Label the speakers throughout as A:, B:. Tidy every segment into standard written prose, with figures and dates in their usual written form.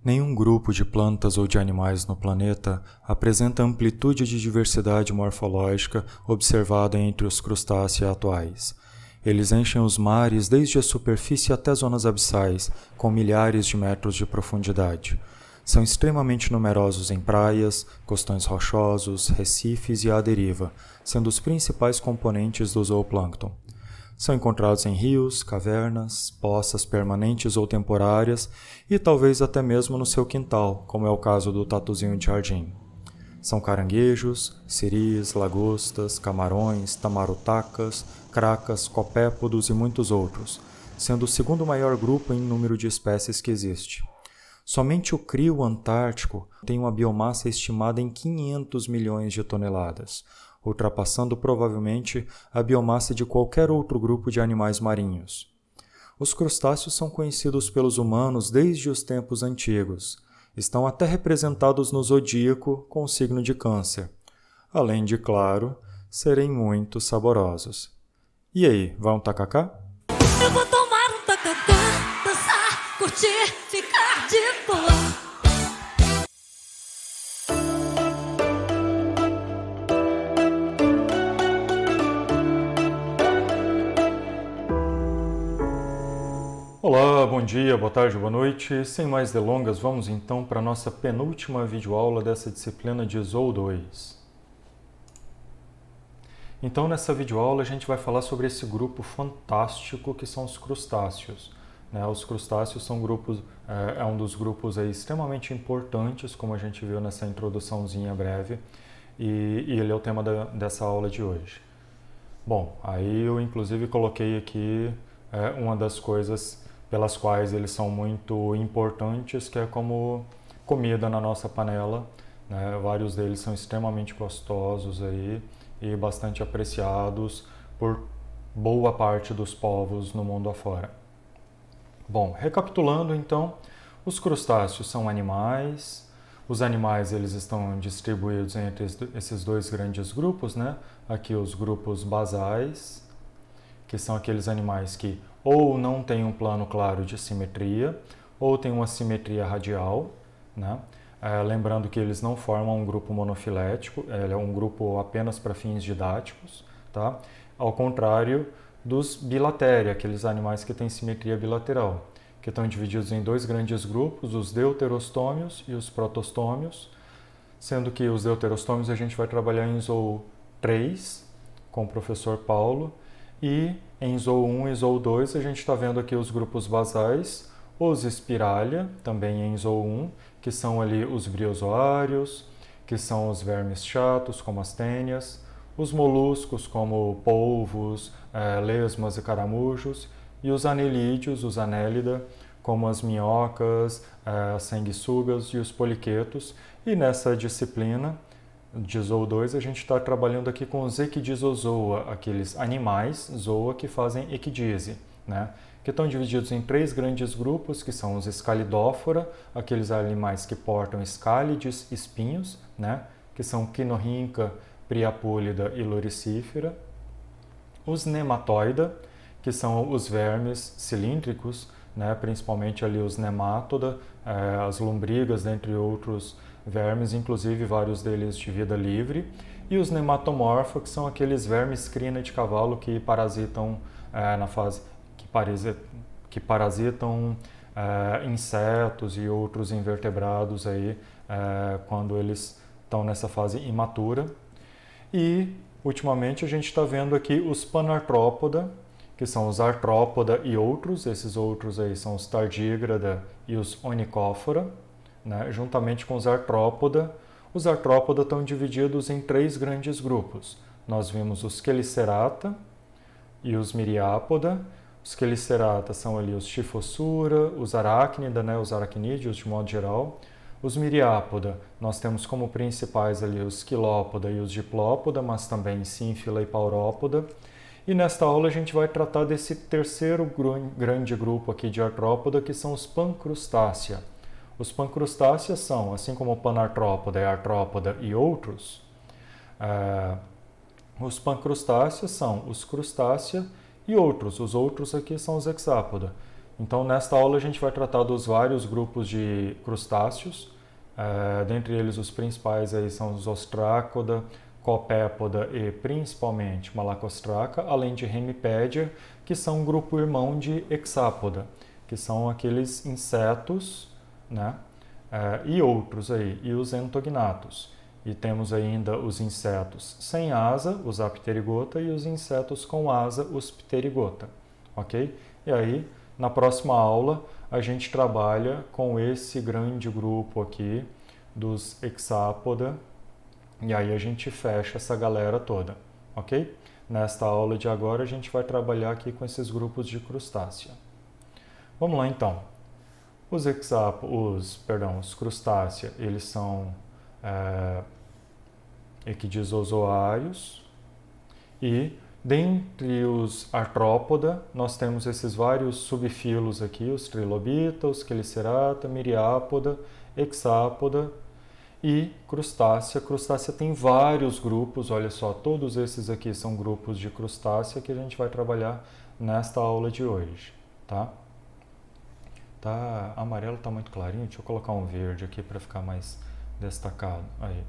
A: Nenhum grupo de plantas ou de animais no planeta apresenta a amplitude de diversidade morfológica observada entre os crustáceos atuais. Eles enchem os mares desde a superfície até zonas abissais, com milhares de metros de profundidade. São extremamente numerosos em praias, costões rochosos, recifes e à deriva, sendo os principais componentes do zooplâncton. São encontrados em rios, cavernas, poças permanentes ou temporárias e talvez até mesmo no seu quintal, como é o caso do tatuzinho de jardim. São caranguejos, siris, lagostas, camarões, tamarutacas, cracas, copépodos e muitos outros, sendo o segundo maior grupo em número de espécies que existe. Somente o crio antártico tem uma biomassa estimada em 500 milhões de toneladas, ultrapassando provavelmente a biomassa de qualquer outro grupo de animais marinhos. Os crustáceos são conhecidos pelos humanos desde os tempos antigos. Estão até representados no zodíaco com o signo de Câncer, além de, claro, serem muito saborosos. E aí, vai um tacacá?
B: Eu vou tomar um tacacá, dançar, curtir, ficar de boa.
A: Olá, bom dia, boa tarde, boa noite. Sem mais delongas, vamos então para a nossa penúltima videoaula dessa disciplina de Zoo 2. Então, nessa videoaula, a gente vai falar sobre esse grupo fantástico que são os crustáceos. Os crustáceos são um dos grupos aí extremamente importantes, como a gente viu nessa introduçãozinha breve, e ele é o tema dessa aula de hoje. Bom, aí eu inclusive coloquei aqui uma das coisas pelas quais eles são muito importantes, que é como comida na nossa panela. Vários deles são extremamente gostosos aí e bastante apreciados por boa parte dos povos no mundo afora. Bom, recapitulando então, os crustáceos são animais. Os animais eles estão distribuídos entre esses dois grandes grupos, Aqui os grupos basais, que são aqueles animais que ou não têm um plano claro de simetria, ou têm uma simetria radial, lembrando que eles não formam um grupo monofilético, ele é um grupo apenas para fins didáticos, tá? Ao contrário dos bilatéria, aqueles animais que têm simetria bilateral, que estão divididos em dois grandes grupos, os deuterostômios e os protostômios, sendo que os deuterostômios a gente vai trabalhar em Zoo 3, com o professor Paulo, e em Zoo 1 e Zoo 2 a gente está vendo aqui os grupos basais, os Spiralia, também em Zoo 1, que são ali os briozoários, que são os vermes chatos, como as tênias, os moluscos, como polvos, lesmas e caramujos, e os anelídeos, os anélida, como as minhocas, as sanguessugas e os poliquetos. E nessa disciplina de Zoo 2 a gente está trabalhando aqui com os equidizozoa, aqueles animais zoa que fazem equidise, que estão divididos em três grandes grupos, que são os escalidófora, aqueles animais que portam escálides, espinhos, que são quinorrinca, priapúlida e loricífera. Os nematóida, que são os vermes cilíndricos, principalmente ali os nemátoda, as lombrigas, dentre outros vermes, inclusive vários deles de vida livre. E os nematomorfa, que são aqueles vermes crina de cavalo que parasitam que parasitam insetos e outros invertebrados aí, quando eles estão nessa fase imatura. E, ultimamente, a gente está vendo aqui os panartrópoda, que são os artrópoda e outros. Esses outros aí são os tardígrada e os onicófora, juntamente com os artrópoda. Os artrópoda estão divididos em três grandes grupos. Nós vimos os Chelicerata e os Myriapoda. Os Chelicerata são ali os Chifossura, os aracnida, os aracnídeos de modo geral. Os Myriapoda, nós temos como principais ali os Quilópoda e os Diplópoda, mas também Sínfila e Paurópoda. E nesta aula a gente vai tratar desse terceiro grande grupo aqui de artrópoda, que são os pancrustácea. Os pancrustácea são, assim como o panartrópoda, artrópoda e outros, os pancrustáceos são os crustácea e outros. Os outros aqui são os hexápoda, Então, nesta aula a gente vai tratar dos vários grupos de crustáceos, dentre eles os principais aí são os Ostrácoda, Copépoda e principalmente Malacostraca, além de Hemipédia, que são um grupo irmão de Hexápoda, que são aqueles insetos, né? E outros aí, e os Entognatos. E temos ainda os insetos sem asa, os Apterygota, e os insetos com asa, os Pterygota, ok? E aí, na próxima aula, a gente trabalha com esse grande grupo aqui dos Hexápoda, e aí a gente fecha essa galera toda, ok? Nesta aula de agora, a gente vai trabalhar aqui com esses grupos de crustácea. Vamos lá, então. Os crustácea, eles são equidizozoários e dentre os artrópoda, nós temos esses vários subfilos aqui, os trilobita, os Chelicerata, Miriápoda, Hexápoda e crustácea. Crustácea tem vários grupos, olha só, todos esses aqui são grupos de crustácea que a gente vai trabalhar nesta aula de hoje, tá? Amarelo está muito clarinho, deixa eu colocar um verde aqui para ficar mais destacado. Aí.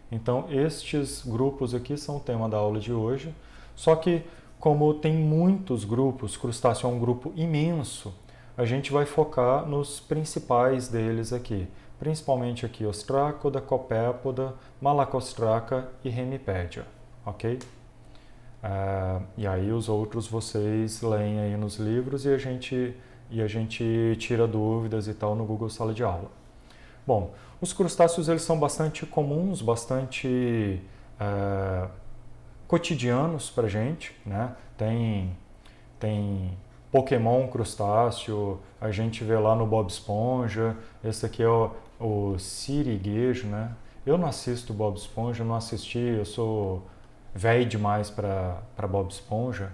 A: Então, estes grupos aqui são o tema da aula de hoje, só que como tem muitos grupos, crustáceo é um grupo imenso, a gente vai focar nos principais deles aqui, principalmente aqui Ostrácoda, Copépoda, Malacostraca e Hemipédia, ok? E aí os outros vocês leem aí nos livros e a gente tira dúvidas e tal no Google Sala de Aula. Bom, os crustáceos eles são bastante comuns, bastante cotidianos para a gente, né? Tem Pokémon crustáceo, a gente vê lá no Bob Esponja, esse aqui é o siriguejo, né? Eu não assisto Bob Esponja, não assisti, eu sou velho demais para Bob Esponja,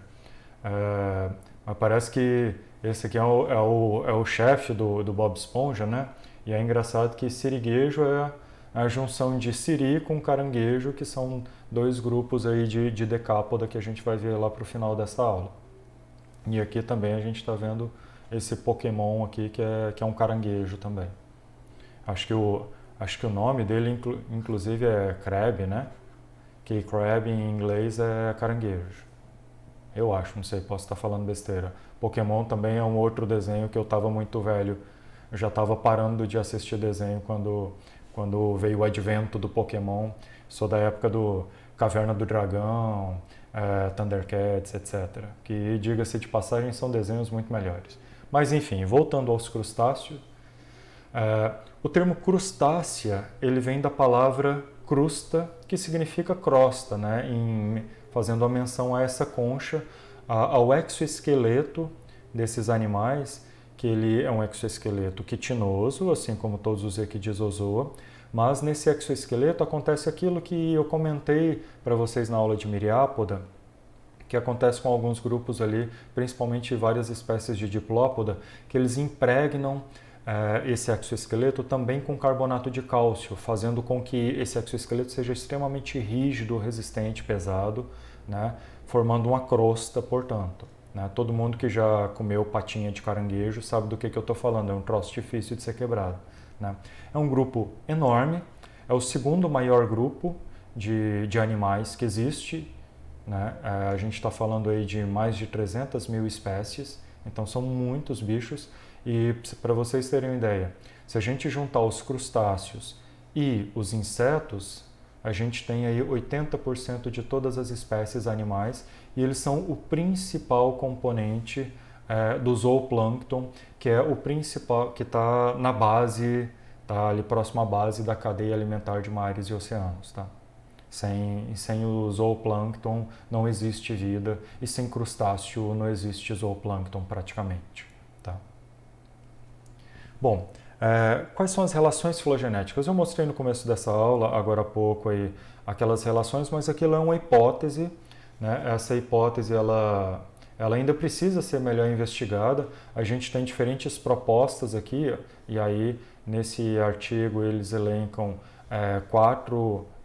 A: mas parece que esse aqui é o chefe do Bob Esponja, né? E é engraçado que siriguejo é a junção de siri com caranguejo, que são dois grupos aí de decápoda que a gente vai ver lá para o final dessa aula. E aqui também a gente está vendo esse Pokémon aqui que é um caranguejo também. Acho que o nome dele inclusive é Crab, né? Que Crab em inglês é caranguejo. Eu acho, não sei, posso estar falando besteira. Pokémon também é um outro desenho que eu estava muito velho. Eu já estava parando de assistir desenho quando veio o advento do Pokémon. Sou da época do Caverna do Dragão, Thundercats, etc. Que, diga-se de passagem, são desenhos muito melhores. Mas enfim, voltando aos crustáceos. O termo crustácea, ele vem da palavra crusta, que significa crosta, né? Fazendo a menção a essa concha, ao exoesqueleto desses animais, que ele é um exoesqueleto quitinoso, assim como todos os Equidizozoa, mas nesse exoesqueleto acontece aquilo que eu comentei para vocês na aula de Miriápoda, que acontece com alguns grupos ali, principalmente várias espécies de diplópoda, que eles impregnam esse exoesqueleto também com carbonato de cálcio, fazendo com que esse exoesqueleto seja extremamente rígido, resistente, pesado, né? Formando uma crosta, portanto. Né? Todo mundo que já comeu patinha de caranguejo sabe do que eu estou falando, é um troço difícil de ser quebrado. Né? É um grupo enorme, é o segundo maior grupo de animais que existe. Né? A gente está falando aí de mais de 300 mil espécies, então são muitos bichos. E para vocês terem uma ideia, se a gente juntar os crustáceos e os insetos, a gente tem aí 80% de todas as espécies animais e eles são o principal componente do zooplâncton, que é o principal, que está na base, está ali próximo à base da cadeia alimentar de mares e oceanos. Tá? Sem o zooplâncton não existe vida e sem crustáceo não existe zooplâncton praticamente. Tá? Bom, quais são as relações filogenéticas? Eu mostrei no começo dessa aula, agora há pouco, aí, aquelas relações, mas aquilo é uma hipótese. Né? Essa hipótese ela ainda precisa ser melhor investigada. A gente tem diferentes propostas aqui, e aí nesse artigo eles elencam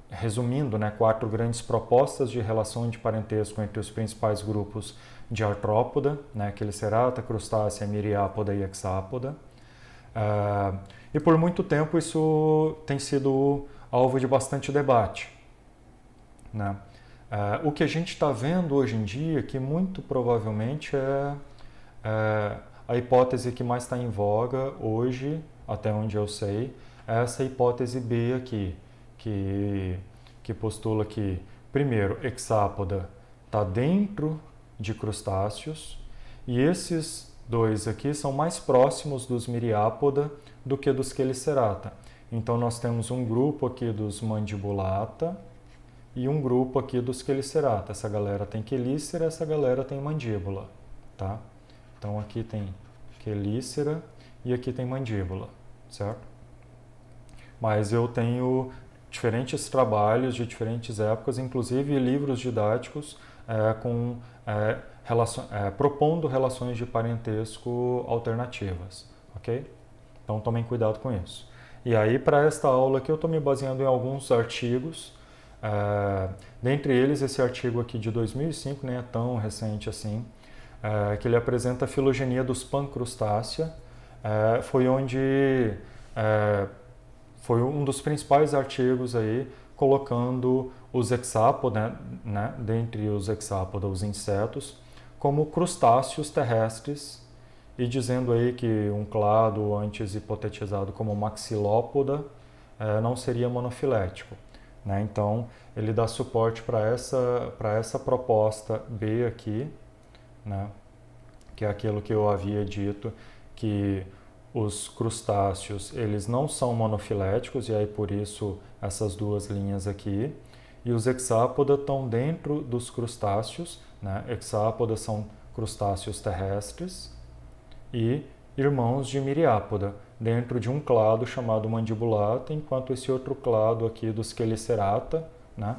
A: resumindo, né, 4 grandes propostas de relação de parentesco entre os principais grupos de artrópoda, né? Quelicerata, crustácea, miriápoda e hexápoda. E por muito tempo isso tem sido alvo de bastante debate, né? O que a gente está vendo hoje em dia, que muito provavelmente é a hipótese que mais está em voga hoje, até onde eu sei, é essa hipótese B aqui, que postula que, primeiro, hexápoda está dentro de crustáceos, e esses dois aqui são mais próximos dos miriápoda do que dos quelicerata. Então nós temos um grupo aqui dos mandibulata e um grupo aqui dos quelicerata. Essa galera tem quelícera, essa galera tem mandíbula, tá? Então aqui tem quelícera e aqui tem mandíbula, certo? Mas eu tenho diferentes trabalhos de diferentes épocas, inclusive livros didáticos propondo relações de parentesco alternativas, ok? Então tomem cuidado com isso. E aí, para esta aula aqui, eu estou me baseando em alguns artigos, dentre eles esse artigo aqui de 2005, nem é tão recente assim, que ele apresenta a filogenia dos pancrustácea. Foi um dos principais artigos aí, colocando os hexápoda, né, dentre os hexápoda, os insetos, como crustáceos terrestres, e dizendo aí que um clado antes hipotetizado como maxilópoda não seria monofilético, né? Então ele dá suporte para essa proposta B aqui, né? Que é aquilo que eu havia dito, que os crustáceos eles não são monofiléticos, e aí por isso essas duas linhas aqui, e os hexápoda estão dentro dos crustáceos, né? Hexápoda são crustáceos terrestres e irmãos de miriápoda, dentro de um clado chamado mandibulata, enquanto esse outro clado aqui dos quelicerata, né?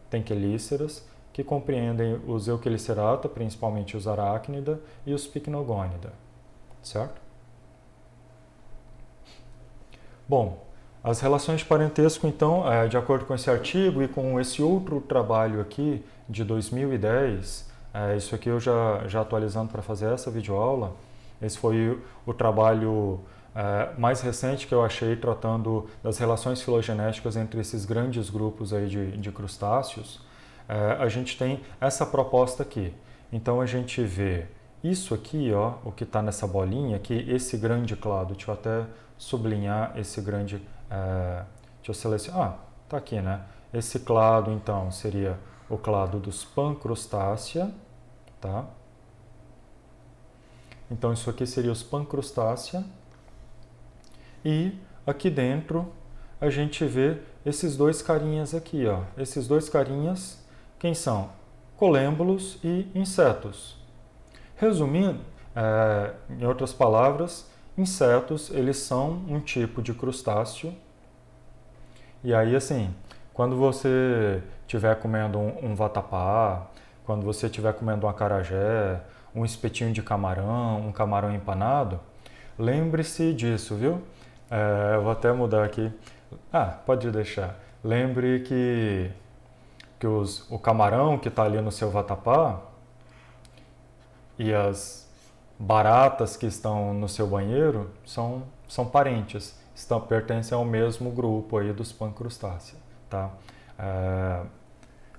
A: Tem quelíceras, que compreendem os euquelicerata, principalmente os aracnida, e os pycnogônida, certo? Bom, as relações de parentesco, então, de acordo com esse artigo e com esse outro trabalho aqui de 2010, isso aqui eu já atualizando para fazer essa videoaula, esse foi o trabalho mais recente que eu achei tratando das relações filogenéticas entre esses grandes grupos aí de crustáceos. A gente tem essa proposta aqui. Então a gente vê isso aqui, ó, o que está nessa bolinha aqui, esse grande clado. Deixa eu até sublinhar esse grande. Deixa eu selecionar. Tá aqui, né? Esse clado, então, seria o clado dos pancrustácea, tá? Então isso aqui seria os pancrustácea. E aqui dentro a gente vê esses dois carinhas aqui, ó. Esses dois carinhas, quem são? Colêmbulos e insetos. Resumindo, em outras palavras, insetos, eles são um tipo de crustáceo. E aí, assim, quando você estiver comendo um vatapá, quando você estiver comendo um acarajé, um espetinho de camarão, um camarão empanado, lembre-se disso, viu? Eu vou até mudar aqui. Pode deixar. Lembre que o camarão que está ali no seu vatapá e as baratas que estão no seu banheiro são parentes, pertencem ao mesmo grupo aí dos pancrustácea, tá?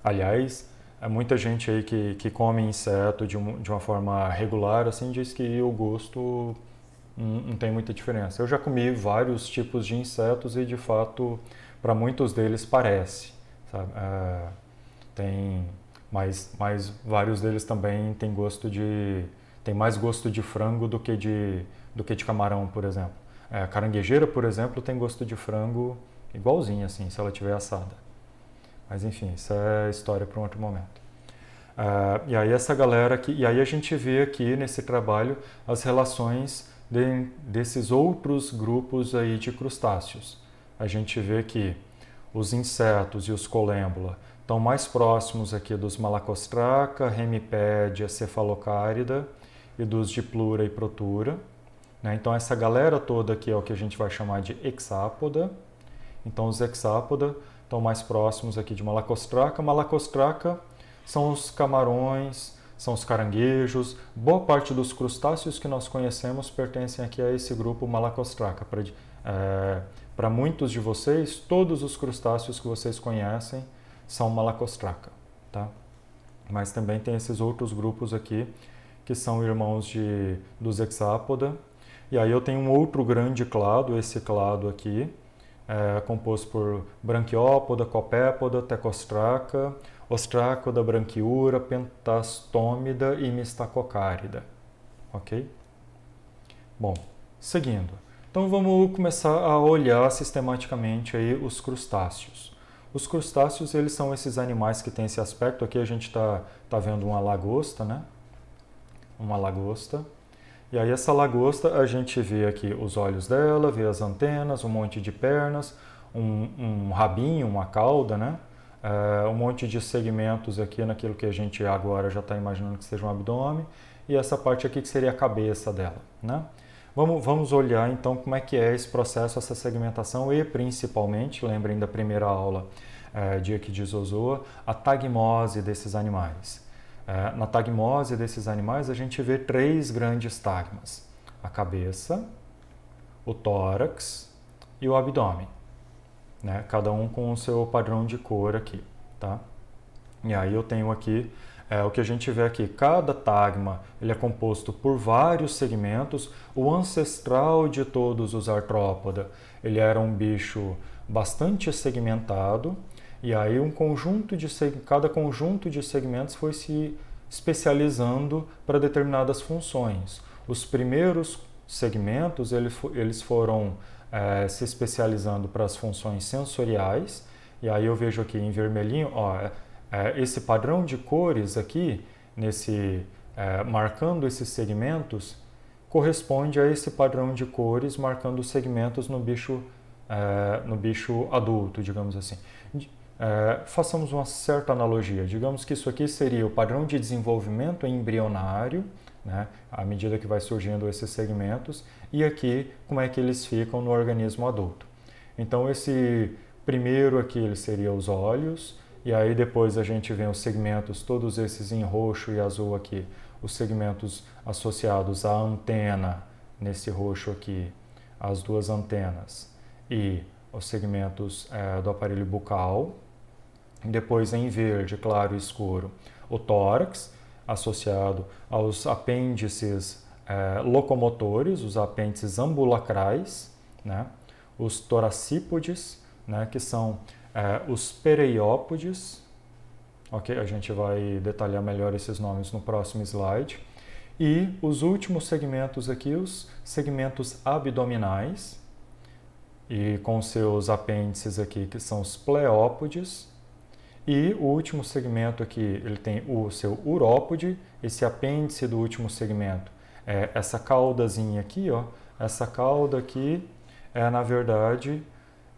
A: Aliás, muita gente aí que come inseto de uma forma regular, assim, diz que o gosto não tem muita diferença. Eu já comi vários tipos de insetos e, de fato, para muitos deles parece, sabe? Mas vários deles também tem mais gosto de frango do que de camarão, por exemplo. A caranguejeira, por exemplo, tem gosto de frango igualzinho, assim, se ela tiver assada. Mas enfim, isso é história para um outro momento. E aí essa galera aqui, e aí a gente vê aqui nesse trabalho as relações desses outros grupos aí de crustáceos. A gente vê que os insetos e os colêmbula estão mais próximos aqui dos Malacostraca, Hemipédia, Cefalocárida e dos Diplura e Protura, né? Então essa galera toda aqui é o que a gente vai chamar de hexápoda. Então os hexápoda estão mais próximos aqui de Malacostraca. Malacostraca são os camarões, são os caranguejos. Boa parte dos crustáceos que nós conhecemos pertencem aqui a esse grupo Malacostraca. Para muitos de vocês, todos os crustáceos que vocês conhecem são Malacostraca, tá? Mas também tem esses outros grupos aqui que são irmãos dos hexápoda. E aí eu tenho um outro grande clado, esse clado aqui, composto por branquiópoda, copépoda, tecostraca, ostrácoda, branquiura, pentastômida e mistacocárida. Ok? Bom, seguindo. Então vamos começar a olhar sistematicamente aí os crustáceos. Os crustáceos, eles são esses animais que têm esse aspecto. Aqui a gente tá vendo uma lagosta, né? Uma lagosta. E aí essa lagosta, a gente vê aqui os olhos dela, vê as antenas, um monte de pernas, um rabinho, uma cauda, né? Um monte de segmentos aqui naquilo que a gente agora já está imaginando que seja um abdômen. E essa parte aqui que seria a cabeça dela, né? Vamos olhar então como é que é esse processo, essa segmentação e principalmente, lembrem da primeira aula de Ecdysozoa, a tagmose desses animais. Na tagmose desses animais a gente vê 3 grandes tagmas: a cabeça, o tórax e o abdômen, né? Cada um com o seu padrão de cor aqui, tá? E aí eu tenho aqui o que a gente vê aqui, cada tagma ele é composto por vários segmentos. O ancestral de todos os artrópoda, ele era um bicho bastante segmentado, e aí cada conjunto de segmentos foi se especializando para determinadas funções. Os primeiros segmentos eles foram se especializando para as funções sensoriais, e aí eu vejo aqui em vermelhinho, esse padrão de cores aqui, marcando esses segmentos, corresponde a esse padrão de cores marcando os segmentos no bicho adulto, digamos assim. Façamos uma certa analogia. Digamos que isso aqui seria o padrão de desenvolvimento embrionário, né, à medida que vai surgindo esses segmentos, e aqui como é que eles ficam no organismo adulto. Então esse primeiro aqui ele seria os olhos, e aí depois a gente vê os segmentos, todos esses em roxo e azul aqui, os segmentos associados à antena, nesse roxo aqui, as 2 antenas, e os segmentos do aparelho bucal. Depois em verde, claro e escuro, o tórax, associado aos apêndices locomotores, os apêndices ambulacrais, né? Os toracípodes, né? Que são os pereiópodes. Ok, a gente vai detalhar melhor esses nomes no próximo slide. E os últimos segmentos aqui, os segmentos abdominais, e com seus apêndices aqui, que são os pleópodes. E o último segmento aqui, ele tem o seu urópode, esse apêndice do último segmento. Essa caudazinha aqui, ó, essa cauda aqui na verdade,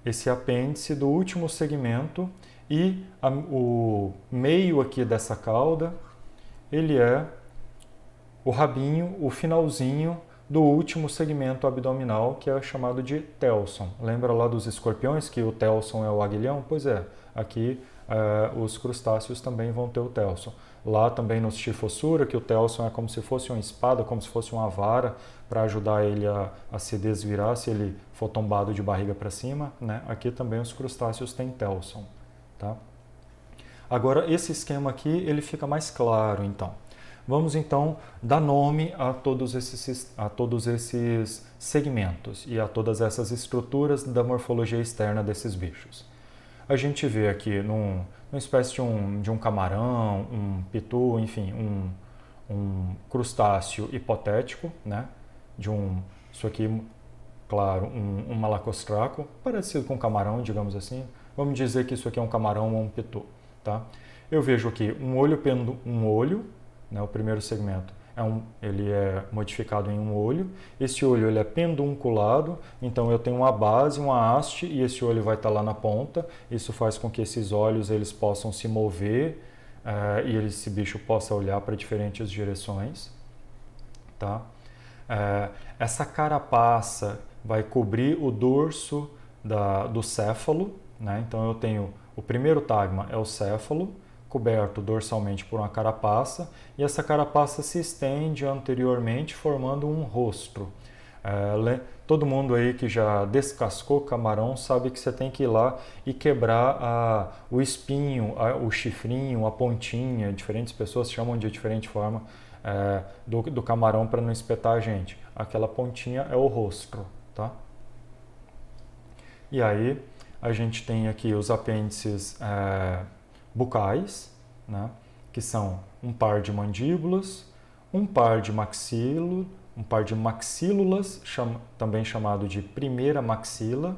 A: esse apêndice do último segmento, e o meio aqui dessa cauda, ele é o rabinho, o finalzinho do último segmento abdominal, que é chamado de telson. Lembra lá dos escorpiões que o telson é o aguilhão? Pois é, aqui os crustáceos também vão ter o telson. Lá também nos Schifossura, que o telson é como se fosse uma espada, como se fosse uma vara, para ajudar ele a se desvirar se ele for tombado de barriga para cima, né? Aqui também os crustáceos têm telson, tá? Agora, esse esquema aqui, ele fica mais claro, então. Vamos, então, dar nome a todos esses segmentos e a todas essas estruturas da morfologia externa desses bichos. A gente vê aqui numa espécie de um camarão, um pitu, enfim, um crustáceo hipotético, né? Isso aqui, claro, um malacostraco, parecido com um camarão, digamos assim. Vamos dizer que isso aqui é um camarão ou um pitu, tá? Eu vejo aqui um olho, né? O primeiro segmento ele é modificado em um olho. Esse olho ele é pendunculado, então eu tenho uma base, uma haste, e esse olho vai estar lá na ponta. Isso faz com que esses olhos eles possam se mover e esse bicho possa olhar para diferentes direções, tá? Essa carapaça vai cobrir o dorso do céfalo, né? Então eu tenho o primeiro tagma é o céfalo, coberto dorsalmente por uma carapaça, e essa carapaça se estende anteriormente formando um rostro. Todo mundo aí que já descascou camarão sabe que você tem que ir lá e quebrar o espinho, o chifrinho, a pontinha. Diferentes pessoas chamam de diferente forma do camarão para não espetar a gente. Aquela pontinha é o rosto, tá? E aí a gente tem aqui os apêndices bucais, né? Que são um par de mandíbulas, um par de maxílulas, também chamado de primeira maxila,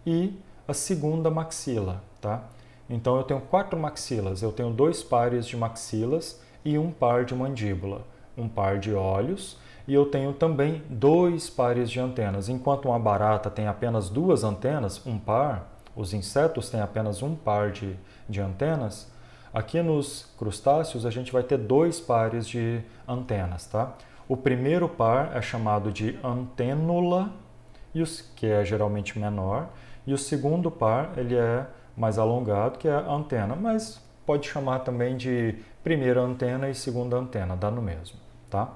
A: e a segunda maxila, tá? Então eu tenho 4 maxilas, eu tenho 2 pares de maxilas e um par de mandíbula, um par de olhos, e eu tenho também 2 pares de antenas. Enquanto uma barata tem apenas 2 antenas, um par, os insetos têm apenas um par de antenas, aqui nos crustáceos a gente vai ter 2 pares de antenas, tá? O primeiro par é chamado de antênula, que é geralmente menor, e o segundo par ele é mais alongado, que é a antena, mas pode chamar também de primeira antena e segunda antena, dá no mesmo, tá?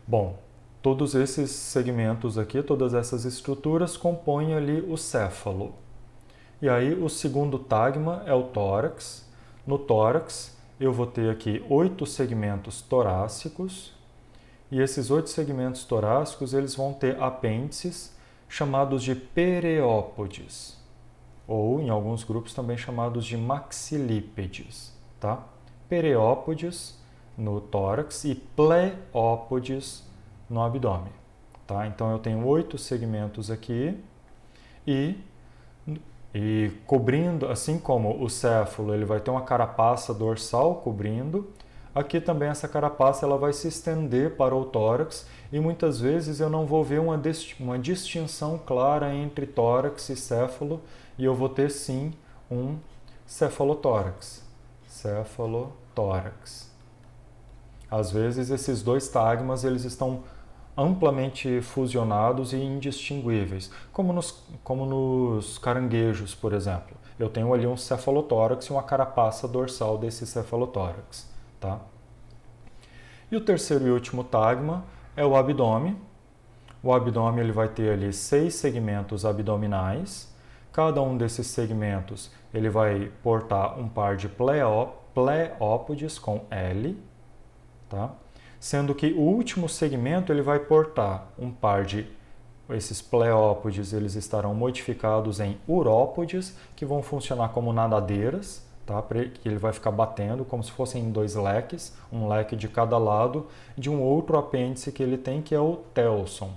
A: Bom, todos esses segmentos aqui, todas essas estruturas compõem ali o céfalo. E aí o segundo tagma é o tórax. No tórax eu vou ter aqui 8 segmentos torácicos, e esses 8 segmentos torácicos eles vão ter apêndices chamados de pereópodes, ou em alguns grupos também chamados de maxilípedes, tá? Pereópodes no tórax e pleópodes no abdômen, tá? Então eu tenho 8 segmentos aqui e cobrindo, assim como o céfalo ele vai ter uma carapaça dorsal cobrindo, aqui também essa carapaça ela vai se estender para o tórax, e muitas vezes eu não vou ver uma distinção clara entre tórax e céfalo, e eu vou ter sim um cefalotórax. Cefalotórax. Às vezes esses 2 tagmas eles estão amplamente fusionados e indistinguíveis, como nos caranguejos, por exemplo. Eu tenho ali um cefalotórax e uma carapaça dorsal desse cefalotórax, tá? E o terceiro e último tagma é o abdômen. O abdômen ele vai ter ali 6 segmentos abdominais. Cada um desses segmentos ele vai portar um par de pleópodes com L, tá? Sendo que o último segmento ele vai portar um par de esses pleópodes, eles estarão modificados em urópodes, que vão funcionar como nadadeiras, tá? Que ele vai ficar batendo como se fossem 2 leques, um leque de cada lado de um outro apêndice que ele tem, que é o telson.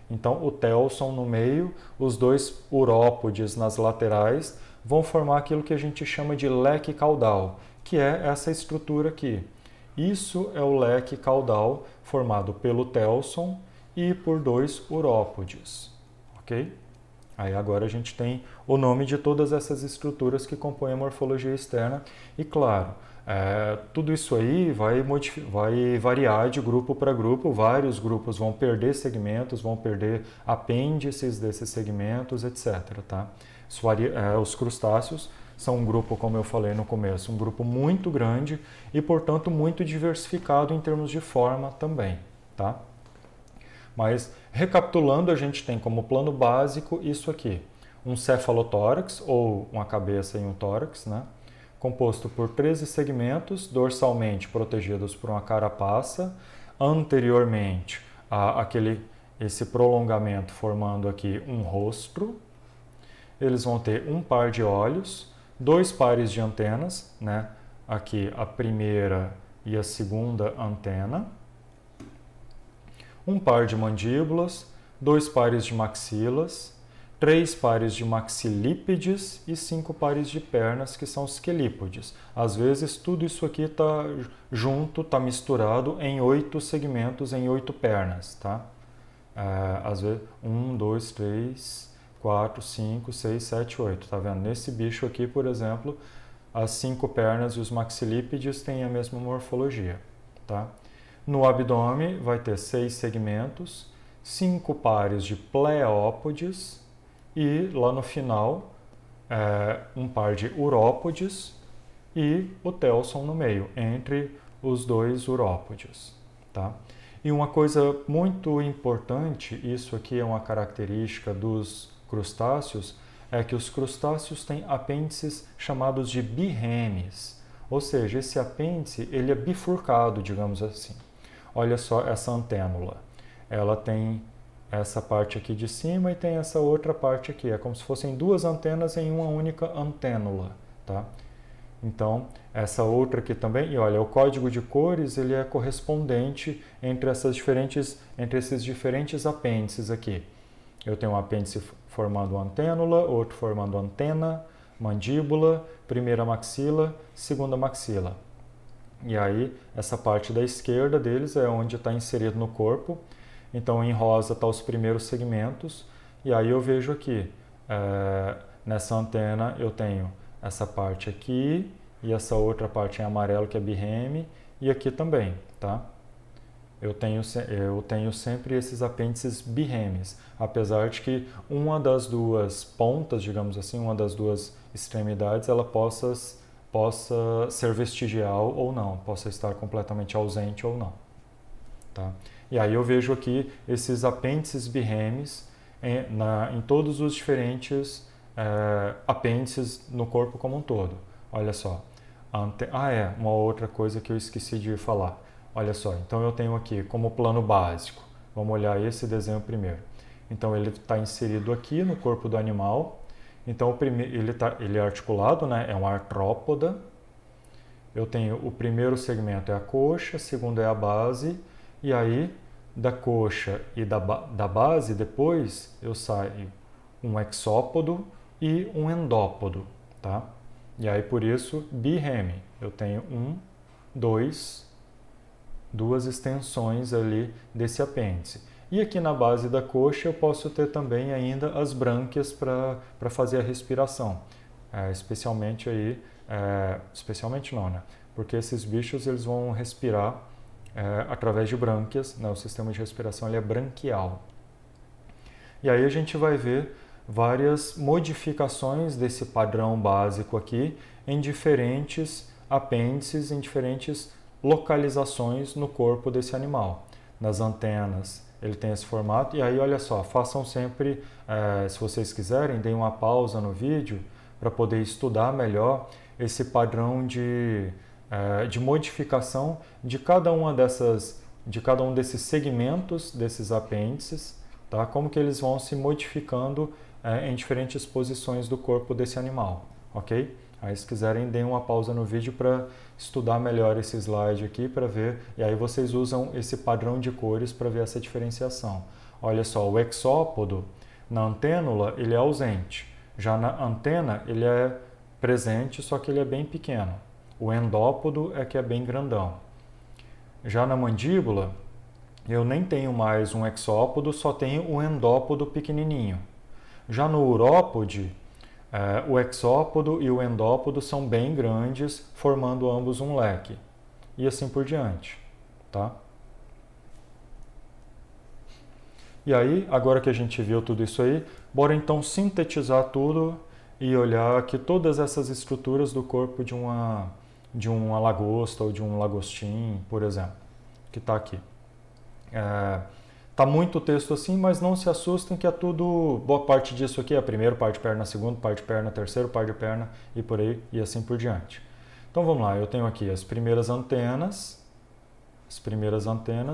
A: Então o telson no meio, os 2 urópodes nas laterais vão formar aquilo que a gente chama de leque caudal, que é essa estrutura aqui. Isso é o leque caudal formado pelo telson e por 2 urópodes, ok? Aí agora a gente tem o nome de todas essas estruturas que compõem a morfologia externa, e claro, tudo isso aí vai variar de grupo para grupo, vários grupos vão perder segmentos, vão perder apêndices desses segmentos, etc. Tá? Os crustáceos são um grupo, como eu falei no começo, um grupo muito grande e, portanto, muito diversificado em termos de forma também, tá? Mas, recapitulando, a gente tem como plano básico isso aqui. Um cefalotórax, ou uma cabeça e um tórax, né? Composto por 13 segmentos, dorsalmente protegidos por uma carapaça, anteriormente esse prolongamento formando aqui um rosto. Eles vão ter um par de olhos, 2 pares de antenas, né? Aqui a primeira e a segunda antena, um par de mandíbulas, 2 pares de maxilas, 3 pares de maxilípedes e 5 pares de pernas, que são os quelípodes. Às vezes tudo isso aqui está junto, está misturado em 8 segmentos, em 8 pernas, tá? Às vezes 1, 2, 3... 4, 5, 6, 7, 8. Tá vendo? Nesse bicho aqui, por exemplo, as 5 pernas e os maxilípedes têm a mesma morfologia. Tá? No abdômen vai ter 6 segmentos, 5 pares de pleópodes e lá no final um par de urópodes, e o telson no meio, entre os dois urópodes, tá? E uma coisa muito importante, isso aqui é uma característica dos crustáceos, é que os crustáceos têm apêndices chamados de birremes, ou seja, esse apêndice ele é bifurcado, digamos assim. Olha só essa antênula, ela tem essa parte aqui de cima e tem essa outra parte aqui, é como se fossem duas antenas em uma única antênula, tá? Então, essa outra aqui também, e olha, o código de cores ele é correspondente entre esses diferentes apêndices aqui. Eu tenho um apêndice formando antênula, outro formando antena, mandíbula, primeira maxila, segunda maxila. E aí, essa parte da esquerda deles é onde está inserido no corpo. Então, em rosa estão os primeiros segmentos. E aí eu vejo aqui, nessa antena eu tenho essa parte aqui e essa outra parte em amarelo que é birreme e aqui também, tá? Eu tenho sempre esses apêndices birremes, apesar de que uma das duas pontas, digamos assim, uma das duas extremidades, ela possa ser vestigial ou não, possa estar completamente ausente ou não, tá? E aí eu vejo aqui esses apêndices birremes em todos os diferentes apêndices no corpo como um todo. Olha só. Uma outra coisa que eu esqueci de falar. Olha só, então eu tenho aqui como plano básico. Vamos olhar esse desenho primeiro. Então ele está inserido aqui no corpo do animal. Então ele é articulado, né? É um artrópoda. Eu tenho o primeiro segmento é a coxa, o segundo é a base. E aí, da coxa e da base, depois eu saio um exópodo e um endópodo, tá? E aí, por isso, birreme. Eu tenho duas extensões ali desse apêndice. E aqui na base da coxa eu posso ter também ainda as brânquias para fazer a respiração. Especialmente não, né? Porque esses bichos eles vão respirar através de brânquias, né? O sistema de respiração ele é branquial. E aí a gente vai ver várias modificações desse padrão básico aqui em diferentes apêndices, em diferentes localizações no corpo desse animal. Nas antenas ele tem esse formato, e aí olha só, façam sempre, se vocês quiserem, deem uma pausa no vídeo para poder estudar melhor esse padrão de modificação de cada um desses segmentos desses apêndices, tá? Como que eles vão se modificando em diferentes posições do corpo desse animal, ok? Aí se quiserem, deem uma pausa no vídeo para estudar melhor esse slide aqui para ver, e aí vocês usam esse padrão de cores para ver essa diferenciação. Olha só, o exópodo na antênula ele é ausente, já na antena ele é presente, só que ele é bem pequeno. O endópodo é que é bem grandão. Já na mandíbula, eu nem tenho mais um exópodo, só tenho o endópodo pequenininho. Já no urópode, o exópodo e o endópodo são bem grandes, formando ambos um leque. E assim por diante, tá? E aí, agora que a gente viu tudo isso aí, bora então sintetizar tudo e olhar aqui todas essas estruturas do corpo de uma lagosta ou de um lagostim, por exemplo, que está aqui. Tá muito texto assim, mas não se assustem que é tudo, boa parte disso aqui é a primeira, parte de perna, segunda, parte de perna, terceiro, parte de perna e por aí e assim por diante. Então vamos lá, eu tenho aqui as primeiras antenas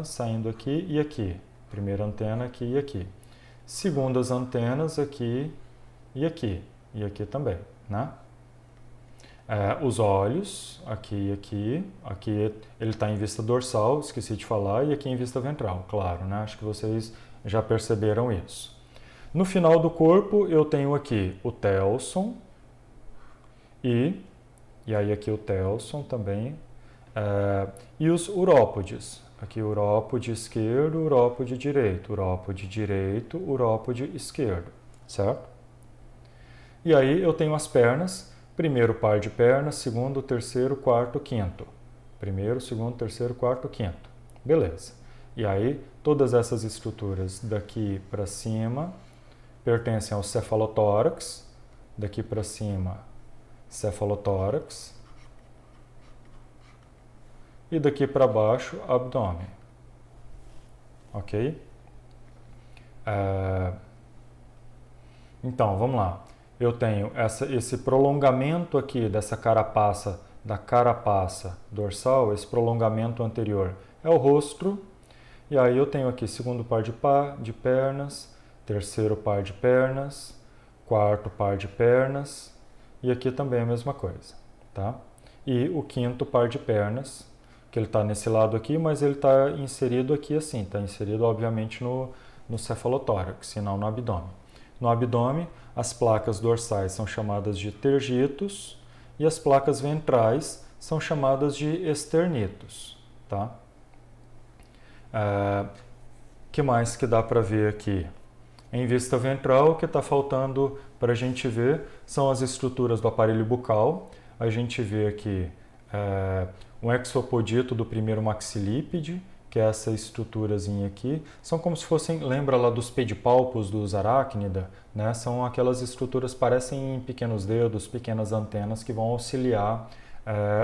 A: saindo aqui e aqui. Primeira antena aqui e aqui. Segundas antenas aqui e aqui também, né? Os olhos, aqui e aqui. Aqui ele está em vista dorsal, esqueci de falar, e aqui em vista ventral, claro, né? Acho que vocês já perceberam isso. No final do corpo, eu tenho aqui o telson e aí aqui o telson também, e os urópodes. Aqui urópode esquerdo, urópode direito, urópode esquerdo, certo? E aí eu tenho as pernas. Primeiro par de pernas, segundo, terceiro, quarto, quinto. Primeiro, segundo, terceiro, quarto, quinto. Beleza. E aí, todas essas estruturas daqui para cima pertencem ao cefalotórax. Daqui para cima, cefalotórax. e daqui para baixo, abdômen. Ok? Então, vamos lá. Eu tenho esse prolongamento aqui dessa carapaça, da carapaça dorsal, esse prolongamento anterior é o rostro. E aí eu tenho aqui segundo par de pernas, terceiro par de pernas, quarto par de pernas, e aqui também a mesma coisa, tá? E o quinto par de pernas, que ele está nesse lado aqui, mas ele está inserido aqui assim, está inserido obviamente no cefalotórax, e não no abdômen. No abdômen, as placas dorsais são chamadas de tergitos e as placas ventrais são chamadas de esternitos, tá? Que mais que dá para ver aqui? Em vista ventral, o que está faltando para a gente ver são as estruturas do aparelho bucal. A gente vê aqui um exopodito do primeiro maxilípede, que é essa estruturazinha aqui. São como se fossem, lembra lá dos pedipalpos dos aracnida, né? São aquelas estruturas, parecem pequenos dedos, pequenas antenas que vão auxiliar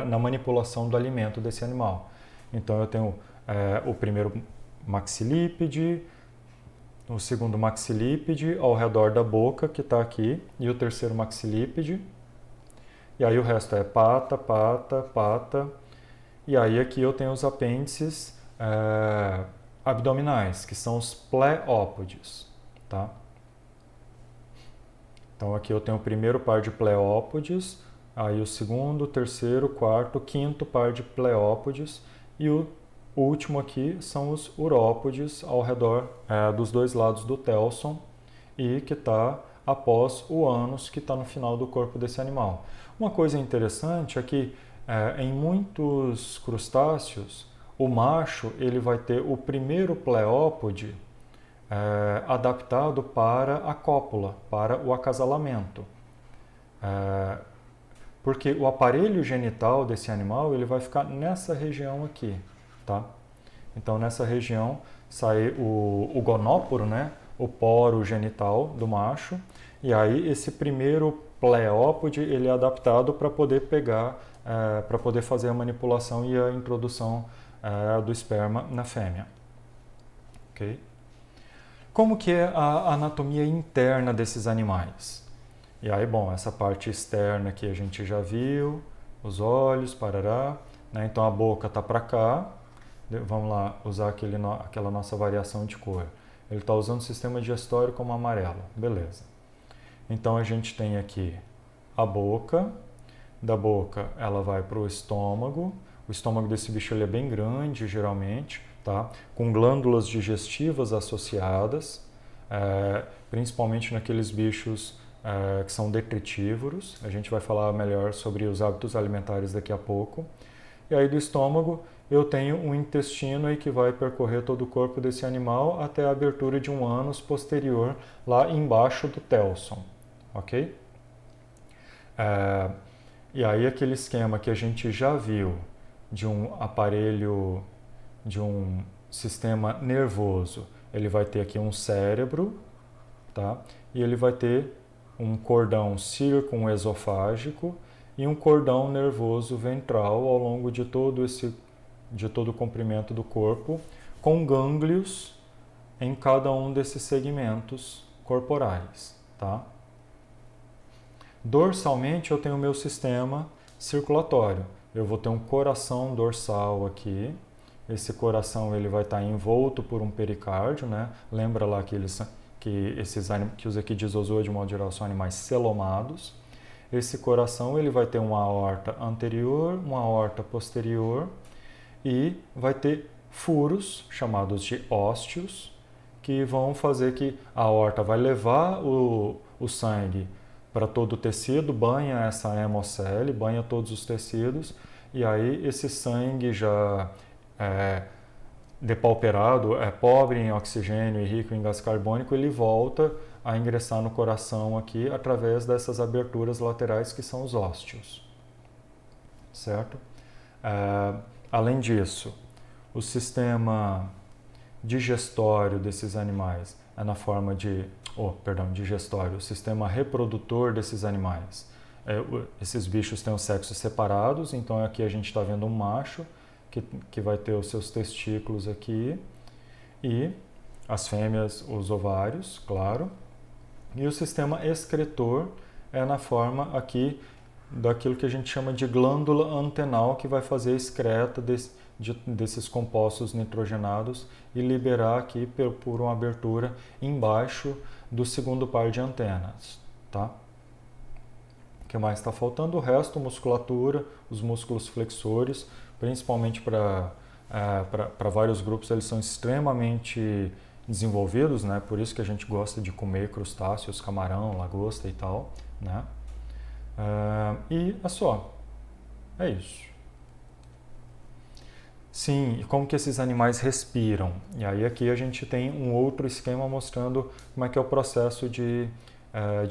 A: na manipulação do alimento desse animal. Então eu tenho o primeiro maxilípede, o segundo maxilípede ao redor da boca, que está aqui, e o terceiro maxilípede. E aí o resto é pata, pata, pata. E aí aqui eu tenho os apêndices abdominais, que são os pleópodes, tá? Então aqui eu tenho o primeiro par de pleópodes, aí o segundo, terceiro, quarto, quinto par de pleópodes, e o último aqui são os urópodes ao redor dos dois lados do telson, e que está após o ânus, que está no final do corpo desse animal. Uma coisa interessante é que em muitos crustáceos, o macho ele vai ter o primeiro pleópode adaptado para a cópula, para o acasalamento. Porque o aparelho genital desse animal ele vai ficar nessa região aqui, tá? Então nessa região sai o gonóporo, né? O poro genital do macho, e aí esse primeiro pleópode ele é adaptado para poder pegar, para poder fazer a manipulação e a introdução do esperma na fêmea. Ok? Como que é a anatomia interna desses animais? E aí, bom, essa parte externa aqui a gente já viu, os olhos, né? Então a boca está para cá. Vamos lá usar aquela nossa variação de cor. Ele está usando o sistema digestório como amarelo. Beleza. Então a gente tem aqui a boca. Da boca ela vai para o estômago. O estômago desse bicho ele é bem grande, geralmente, tá? Com glândulas digestivas associadas, principalmente naqueles bichos que são detritívoros. A gente vai falar melhor sobre os hábitos alimentares daqui a pouco. E aí do estômago eu tenho um intestino aí que vai percorrer todo o corpo desse animal até a abertura de um ânus posterior lá embaixo do telson, ok? E aí aquele esquema que a gente já viu de um aparelho, de um sistema nervoso, ele vai ter aqui um cérebro, tá? E ele vai ter um cordão circunesofágico e um cordão nervoso ventral ao longo de todo o comprimento do corpo, com gânglios em cada um desses segmentos corporais, tá? Dorsalmente eu tenho o meu sistema circulatório. Eu vou ter um coração dorsal aqui. Esse coração ele vai estar envolto por um pericárdio, né? Lembra lá que os equidisosauros de modo geral são animais celomados. Esse coração ele vai ter uma aorta anterior, uma aorta posterior e vai ter furos chamados de ósteos que vão fazer que a aorta vai levar o sangue para todo o tecido, banha essa hemocele, banha todos os tecidos, e aí esse sangue já depauperado, pobre em oxigênio e rico em gás carbônico, ele volta a ingressar no coração aqui através dessas aberturas laterais que são os ósteos, certo? Além disso, o sistema digestório desses animais é na forma digestório, o sistema reprodutor desses animais. Esses bichos têm os sexos separados, então aqui a gente está vendo um macho que vai ter os seus testículos aqui, e as fêmeas, os ovários, claro. E o sistema excretor é na forma aqui daquilo que a gente chama de glândula antenal, que vai fazer a excreta desses compostos nitrogenados e liberar aqui por uma abertura embaixo do segundo par de antenas, tá? O que mais está faltando? O resto, musculatura, os músculos flexores, principalmente para vários grupos, eles são extremamente desenvolvidos, né? Por isso que a gente gosta de comer crustáceos, camarão, lagosta e tal, né? E é só. É isso. Sim, e como que esses animais respiram? E aí aqui a gente tem um outro esquema mostrando como é que é o processo de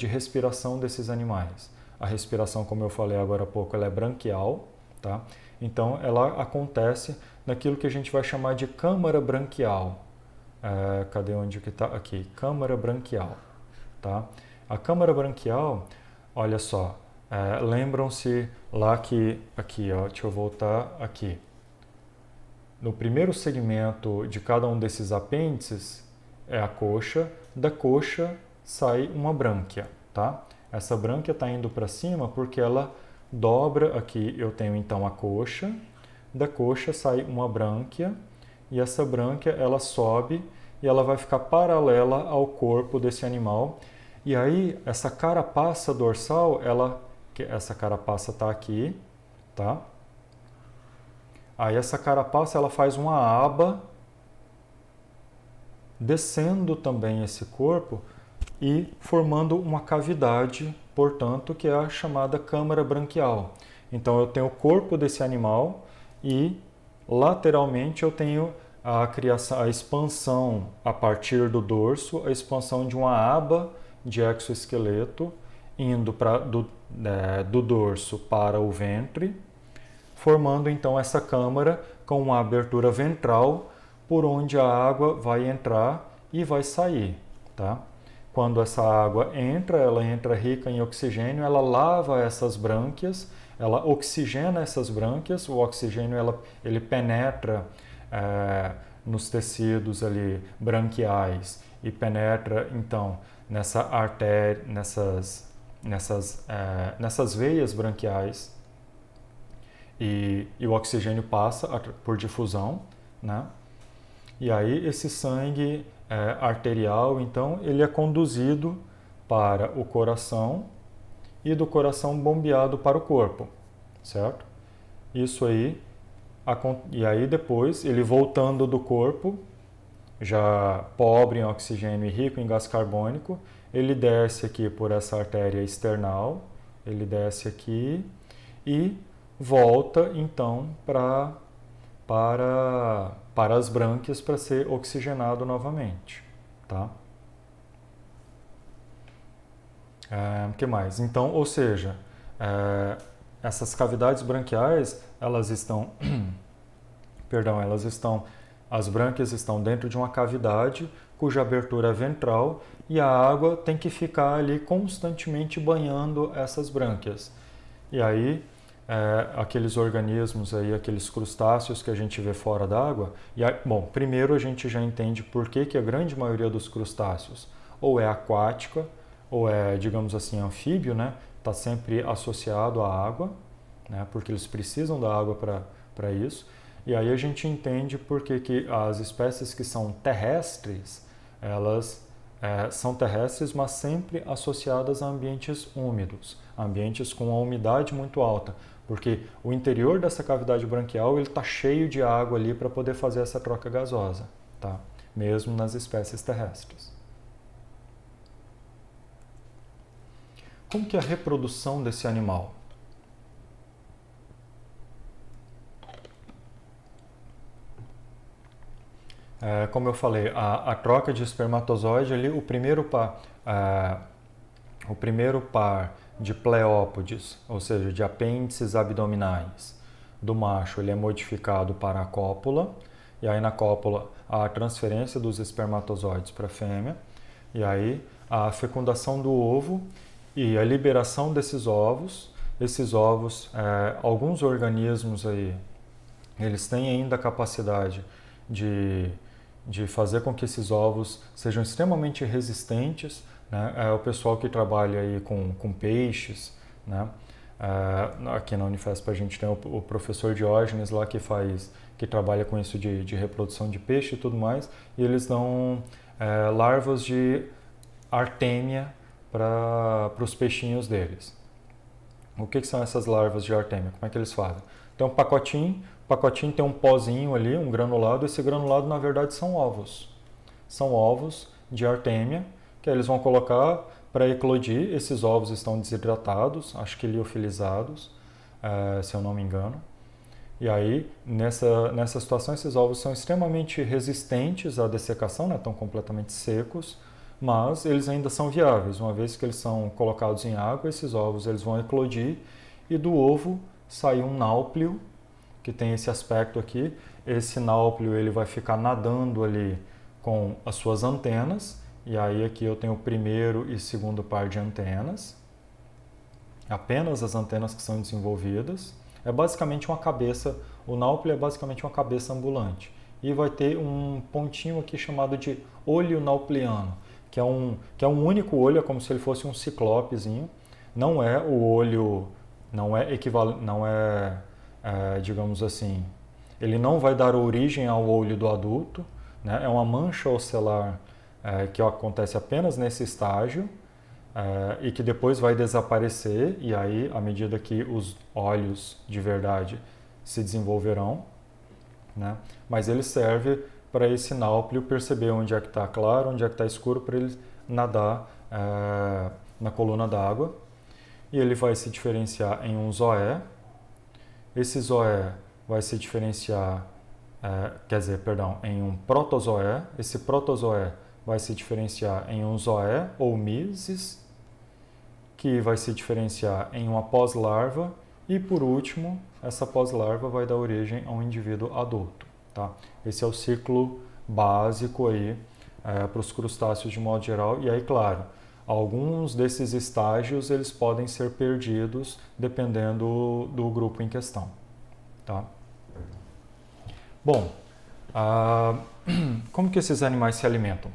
A: respiração desses animais. A respiração, como eu falei agora há pouco, ela é branquial, tá? Então ela acontece naquilo que a gente vai chamar de câmara branquial. Cadê onde que está? Aqui, câmara branquial, tá? A câmara branquial, olha só, lembram-se lá que, aqui, ó, deixa eu voltar aqui. No primeiro segmento de cada um desses apêndices é a coxa, da coxa sai uma brânquia, tá? Essa brânquia está indo para cima porque ela dobra aqui, eu tenho então a coxa, da coxa sai uma brânquia, e essa brânquia ela sobe e ela vai ficar paralela ao corpo desse animal. E aí essa carapaça dorsal, essa carapaça está aqui, tá? Aí essa carapaça ela faz uma aba descendo também esse corpo e formando uma cavidade, portanto, que é a chamada câmara branquial. Então eu tenho o corpo desse animal e lateralmente eu tenho a criação, a expansão a partir do dorso, a expansão de uma aba de exoesqueleto indo do dorso para o ventre, formando então essa câmara com uma abertura ventral por onde a água vai entrar e vai sair, tá? Quando essa água entra, ela entra rica em oxigênio, ela lava essas brânquias, ela oxigena essas brânquias, o oxigênio ele penetra nos tecidos ali branquiais e penetra então nessa artéria, nessas veias branquiais, e o oxigênio passa por difusão, né? E aí esse sangue arterial, então, ele é conduzido para o coração e do coração bombeado para o corpo, certo? Isso aí, e aí depois, ele voltando do corpo, já pobre em oxigênio e rico em gás carbônico, ele desce aqui por essa artéria external, ele desce aqui e volta então para as brânquias para ser oxigenado novamente, tá? O que mais? Então, ou seja, essas cavidades branquiais, elas estão, as brânquias estão dentro de uma cavidade cuja abertura é ventral e a água tem que ficar ali constantemente banhando essas brânquias. E aí aqueles organismos aí, aqueles crustáceos que a gente vê fora d'água. Bom, primeiro a gente já entende por que a grande maioria dos crustáceos ou é aquática ou é, digamos assim, anfíbio, né? Está sempre associado à água, né? Porque eles precisam da água para isso. E aí a gente entende por que as espécies que são terrestres, elas são terrestres, mas sempre associadas a ambientes úmidos, ambientes com uma umidade muito alta, porque o interior dessa cavidade branquial ele está cheio de água ali para poder fazer essa troca gasosa, tá? Mesmo nas espécies terrestres. Como que é a reprodução desse animal? Como eu falei, a troca de espermatozoide ali, o primeiro par de pleópodes, ou seja, de apêndices abdominais do macho, ele é modificado para a cópula, e aí na cópula há a transferência dos espermatozoides para a fêmea, e aí a fecundação do ovo e a liberação desses ovos, alguns organismos aí eles têm ainda a capacidade de, de fazer com que esses ovos sejam extremamente resistentes, né? É o pessoal que trabalha aí com peixes, né? Aqui na Unifesp a gente tem o professor Diógenes lá que trabalha com isso de reprodução de peixe e tudo mais, e eles dão larvas de artêmia para os peixinhos deles. O que são essas larvas de artêmia? Como é que eles fazem? Tem um pacotinho, o pacotinho tem um pozinho ali, um granulado, esse granulado na verdade são ovos. São ovos de artêmia que eles vão colocar para eclodir. Esses ovos estão desidratados, acho que liofilizados, se eu não me engano. E aí, nessa situação, esses ovos são extremamente resistentes à dessecação, né? Estão completamente secos, mas eles ainda são viáveis. Uma vez que eles são colocados em água, esses ovos eles vão eclodir e do ovo sai um náuplio, que tem esse aspecto aqui. Esse náuplio ele vai ficar nadando ali com as suas antenas, e aí aqui eu tenho o primeiro e segundo par de antenas, apenas as antenas que são desenvolvidas. É basicamente uma cabeça, o náuplio é basicamente uma cabeça ambulante. E vai ter um pontinho aqui chamado de olho naupliano, que é um único olho, é como se ele fosse um ciclopezinho. Não é o olho, não é equivalente, digamos assim, ele não vai dar origem ao olho do adulto, né? É uma mancha ocelar que acontece apenas nesse estágio, e que depois vai desaparecer, e aí, à medida que os olhos de verdade se desenvolverão, né? Mas ele serve para esse náuplio perceber onde é que está claro, onde é que está escuro, para ele nadar na coluna d'água. E ele vai se diferenciar em um zoé. Esse zoé vai se diferenciar, em um protozoé. Esse protozoé vai se diferenciar em um zoé ou mises, que vai se diferenciar em uma pós-larva, e por último, essa pós-larva vai dar origem a um indivíduo adulto. Tá? Esse é o ciclo básico aí para os crustáceos de modo geral, e aí, claro, alguns desses estágios eles podem ser perdidos dependendo do grupo em questão. Tá? Bom, como que esses animais se alimentam?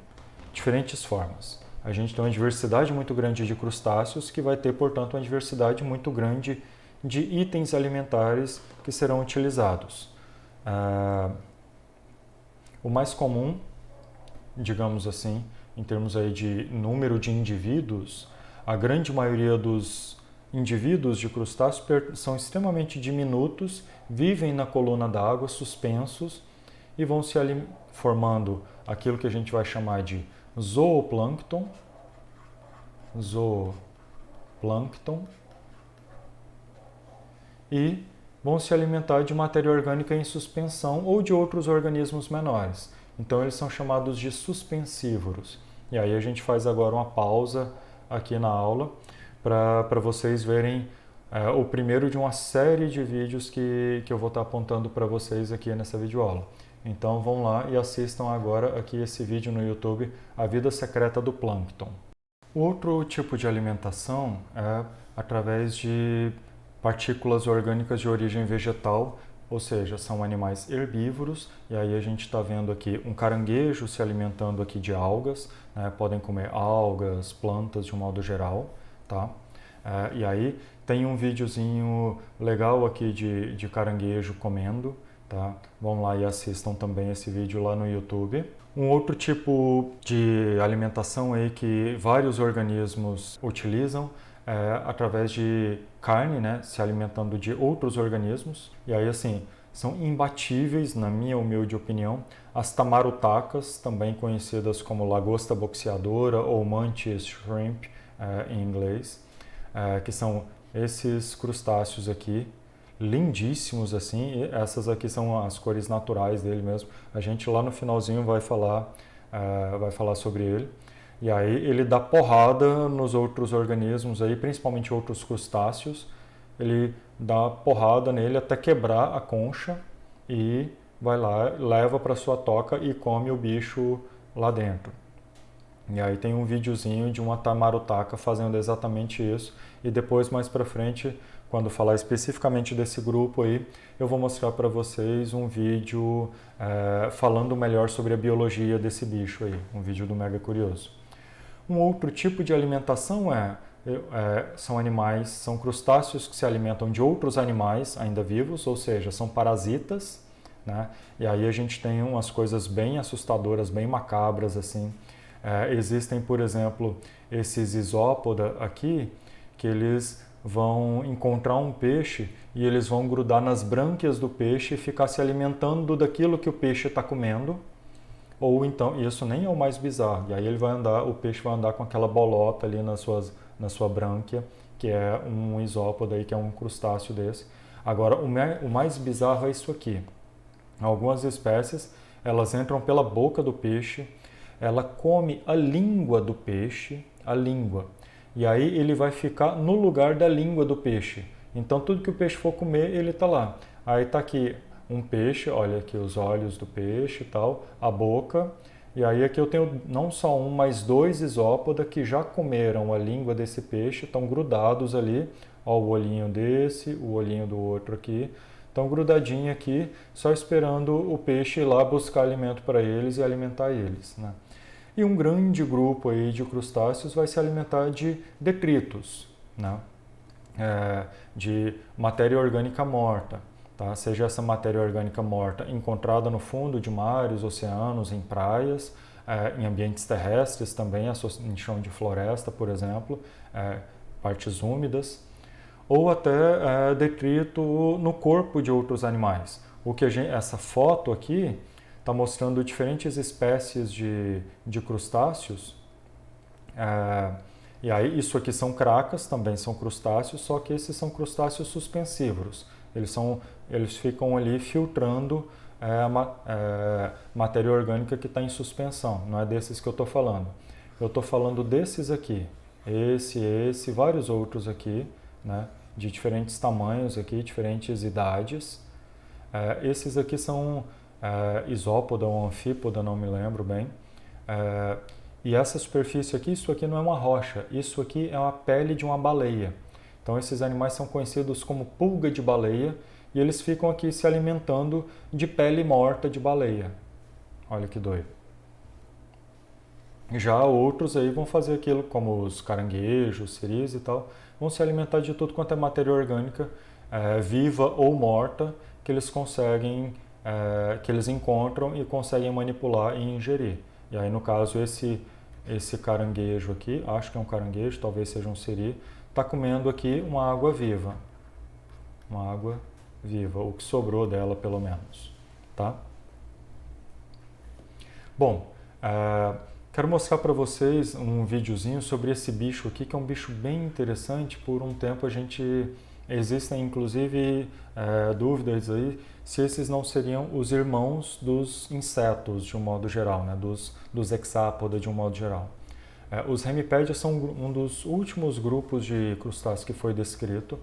A: Diferentes formas. A gente tem uma diversidade muito grande de crustáceos, que vai ter, portanto, uma diversidade muito grande de itens alimentares que serão utilizados. O mais comum, digamos assim, em termos aí de número de indivíduos, a grande maioria dos indivíduos de crustáceos são extremamente diminutos, vivem na coluna d'água, suspensos, e vão se formando aquilo que a gente vai chamar de zooplâncton, e vão se alimentar de matéria orgânica em suspensão ou de outros organismos menores. Então eles são chamados de suspensívoros. E aí a gente faz agora uma pausa aqui na aula para vocês verem o primeiro de uma série de vídeos que eu vou estar apontando para vocês aqui nessa videoaula. Então vão lá e assistam agora aqui esse vídeo no YouTube, A Vida Secreta do Plâncton. Outro tipo de alimentação é através de partículas orgânicas de origem vegetal, ou seja, são animais herbívoros, e aí a gente está vendo aqui um caranguejo se alimentando aqui de algas, né? Podem comer algas, plantas de um modo geral, tá? E aí tem um videozinho legal aqui de caranguejo comendo, tá? Vão lá e assistam também esse vídeo lá no YouTube. Um outro tipo de alimentação aí que vários organismos utilizam é através de carne, né? Se alimentando de outros organismos. E aí, assim, são imbatíveis, na minha humilde opinião, as tamarutacas, também conhecidas como lagosta boxeadora ou mantis shrimp em inglês, que são esses crustáceos aqui, lindíssimos assim. E essas aqui são as cores naturais dele mesmo. A gente lá no finalzinho vai falar sobre ele. E aí ele dá porrada nos outros organismos aí, principalmente outros crustáceos. Ele dá porrada nele até quebrar a concha e vai lá, leva para sua toca e come o bicho lá dentro. E aí tem um videozinho de uma tamarutaca fazendo exatamente isso. E depois, mais para frente, quando falar especificamente desse grupo aí, eu vou mostrar para vocês um vídeo falando melhor sobre a biologia desse bicho aí, um vídeo do Mega Curioso. Um outro tipo de alimentação são animais, são crustáceos que se alimentam de outros animais ainda vivos, ou seja, são parasitas, né? E aí a gente tem umas coisas bem assustadoras, bem macabras assim. Existem, por exemplo, esses isópoda aqui, que eles vão encontrar um peixe e eles vão grudar nas brânquias do peixe e ficar se alimentando daquilo que o peixe está comendo. Ou então, isso nem é o mais bizarro, e aí o peixe vai andar com aquela bolota ali na sua brânquia, que é um isópoda aí, que é um crustáceo desse. Agora, o mais bizarro é isso aqui. Algumas espécies, elas entram pela boca do peixe, ela come a língua do peixe, a língua. E aí ele vai ficar no lugar da língua do peixe. Então tudo que o peixe for comer, ele está lá. Aí está aqui um peixe, olha aqui os olhos do peixe e tal, a boca. E aí aqui eu tenho não só um, mas 2 isópoda que já comeram a língua desse peixe, estão grudados ali. Ó, o olhinho desse, o olhinho do outro aqui. Estão grudadinhos aqui, só esperando o peixe ir lá buscar alimento para eles e alimentar eles, né? E um grande grupo aí de crustáceos vai se alimentar de detritos, né? De matéria orgânica morta, tá? Seja essa matéria orgânica morta encontrada no fundo de mares, oceanos, em praias, em ambientes terrestres também, em chão de floresta, por exemplo, partes úmidas, ou até detrito no corpo de outros animais. Essa foto aqui está mostrando diferentes espécies de crustáceos. E aí, isso aqui são cracas, também são crustáceos, só que esses são crustáceos suspensívoros. Eles ficam ali filtrando matéria orgânica que está em suspensão. Não é desses que eu estou falando. Eu estou falando desses aqui. Esse, vários outros aqui, né? De diferentes tamanhos aqui, diferentes idades. Esses aqui são isópoda ou anfípoda, não me lembro bem. E essa superfície aqui, isso aqui não é uma rocha, isso aqui é uma pele de uma baleia. Então esses animais são conhecidos como pulga de baleia e eles ficam aqui se alimentando de pele morta de baleia. Olha que doido. Já outros aí vão fazer aquilo, como os caranguejos, siris e tal, vão se alimentar de tudo quanto é matéria orgânica, viva ou morta, que eles conseguem, que eles encontram e conseguem manipular e ingerir. E aí, no caso, esse caranguejo aqui, acho que é um caranguejo, talvez seja um siri, está comendo aqui uma água viva. Uma água viva, o que sobrou dela, pelo menos. Tá? Bom, quero mostrar para vocês um videozinho sobre esse bicho aqui, que é um bicho bem interessante. Por um tempo existem inclusive dúvidas aí se esses não seriam os irmãos dos insetos de um modo geral, né? dos hexápoda de um modo geral. Os hemipédias são um dos últimos grupos de crustáceos que foi descrito.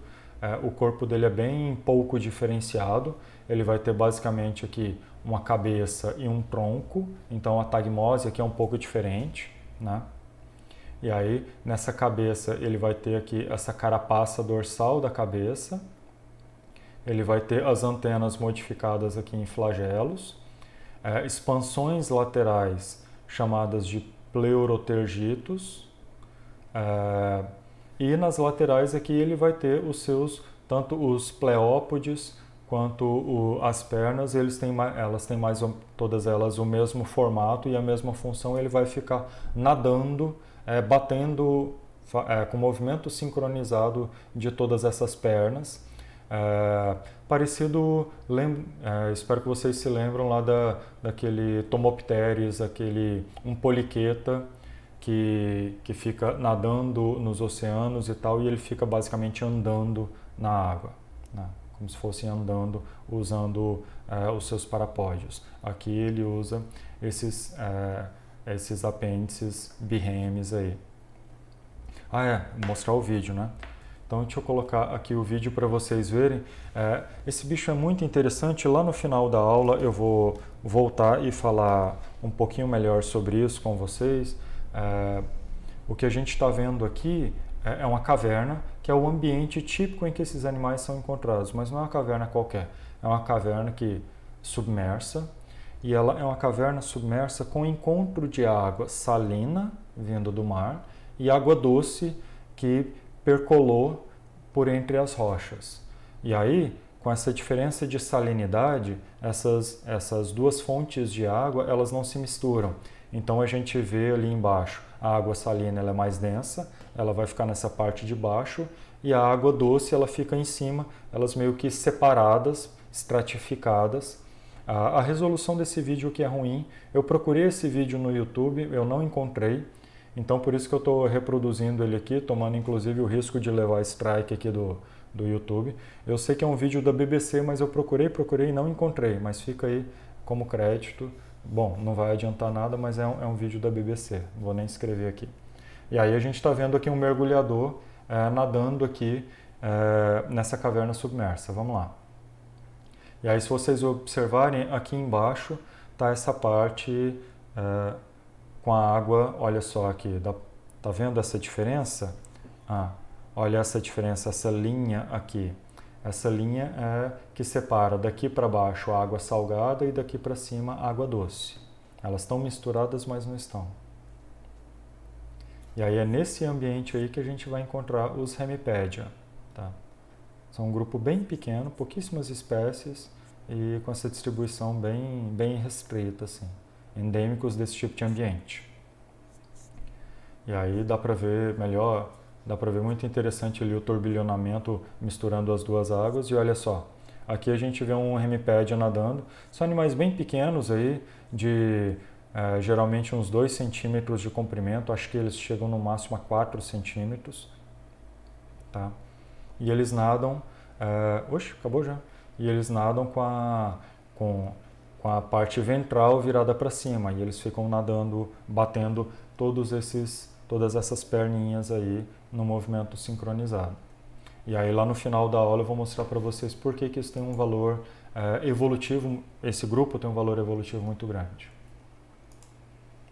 A: O corpo dele é bem pouco diferenciado, ele vai ter basicamente aqui uma cabeça e um tronco, então a tagmose aqui é um pouco diferente, né? E aí, nessa cabeça, ele vai ter aqui essa carapaça dorsal da cabeça. Ele vai ter as antenas modificadas aqui em flagelos. Expansões laterais chamadas de pleurotergitos. E nas laterais aqui ele vai ter tanto os pleópodes quanto as pernas, elas têm todas elas o mesmo formato e a mesma função. Ele vai ficar nadando, batendo com movimento sincronizado de todas essas pernas. Parecido, espero que vocês se lembram lá daquele Tomopteris, um poliqueta que fica nadando nos oceanos e tal, e ele fica basicamente andando na água, né? Como se fosse andando usando os seus parapódios. Aqui ele usa esses apêndices birremes aí. Mostrar o vídeo, né? Então deixa eu colocar aqui o vídeo para vocês verem. Esse bicho é muito interessante. Lá no final da aula eu vou voltar e falar um pouquinho melhor sobre isso com vocês. O que a gente está vendo aqui é uma caverna, que é o ambiente típico em que esses animais são encontrados, mas não é uma caverna qualquer, é uma caverna que submersa, e ela é uma caverna submersa com encontro de água salina, vindo do mar, e água doce, que percolou por entre as rochas. E aí, com essa diferença de salinidade, essas duas fontes de água, elas não se misturam. Então a gente vê ali embaixo, a água salina ela é mais densa, ela vai ficar nessa parte de baixo, e a água doce ela fica em cima, elas meio que separadas, estratificadas. A resolução desse vídeo aqui é ruim, eu procurei esse vídeo no YouTube, eu não encontrei, então por isso que eu estou reproduzindo ele aqui, tomando inclusive o risco de levar strike aqui do YouTube. Eu sei que é um vídeo da BBC, mas eu procurei e não encontrei, mas fica aí como crédito. Bom, não vai adiantar nada, mas é um vídeo da BBC, não vou nem escrever aqui. E aí a gente está vendo aqui um mergulhador nadando aqui nessa caverna submersa. Vamos lá. E aí se vocês observarem, aqui embaixo está essa parte com a água, olha só aqui, tá vendo essa diferença? Olha essa diferença, essa linha aqui. Essa linha é que separa daqui para baixo a água salgada e daqui para cima a água doce. Elas estão misturadas, mas não estão. E aí é nesse ambiente aí que a gente vai encontrar os Hemipedia. Tá? São um grupo bem pequeno, pouquíssimas espécies e com essa distribuição bem restrita, assim, endêmicos desse tipo de ambiente. E aí dá para ver melhor. Dá para ver muito interessante ali o turbilhonamento misturando as duas águas. E olha só, aqui a gente vê um Hemipedia nadando. São animais bem pequenos aí, de geralmente uns 2 centímetros de comprimento. Acho que eles chegam no máximo a 4 centímetros. Tá? E eles nadam... acabou já. E eles nadam com a parte ventral virada para cima. E eles ficam nadando, batendo todas essas perninhas aí no movimento sincronizado. E aí lá no final da aula eu vou mostrar para vocês por que isso tem um valor evolutivo, esse grupo tem um valor evolutivo muito grande.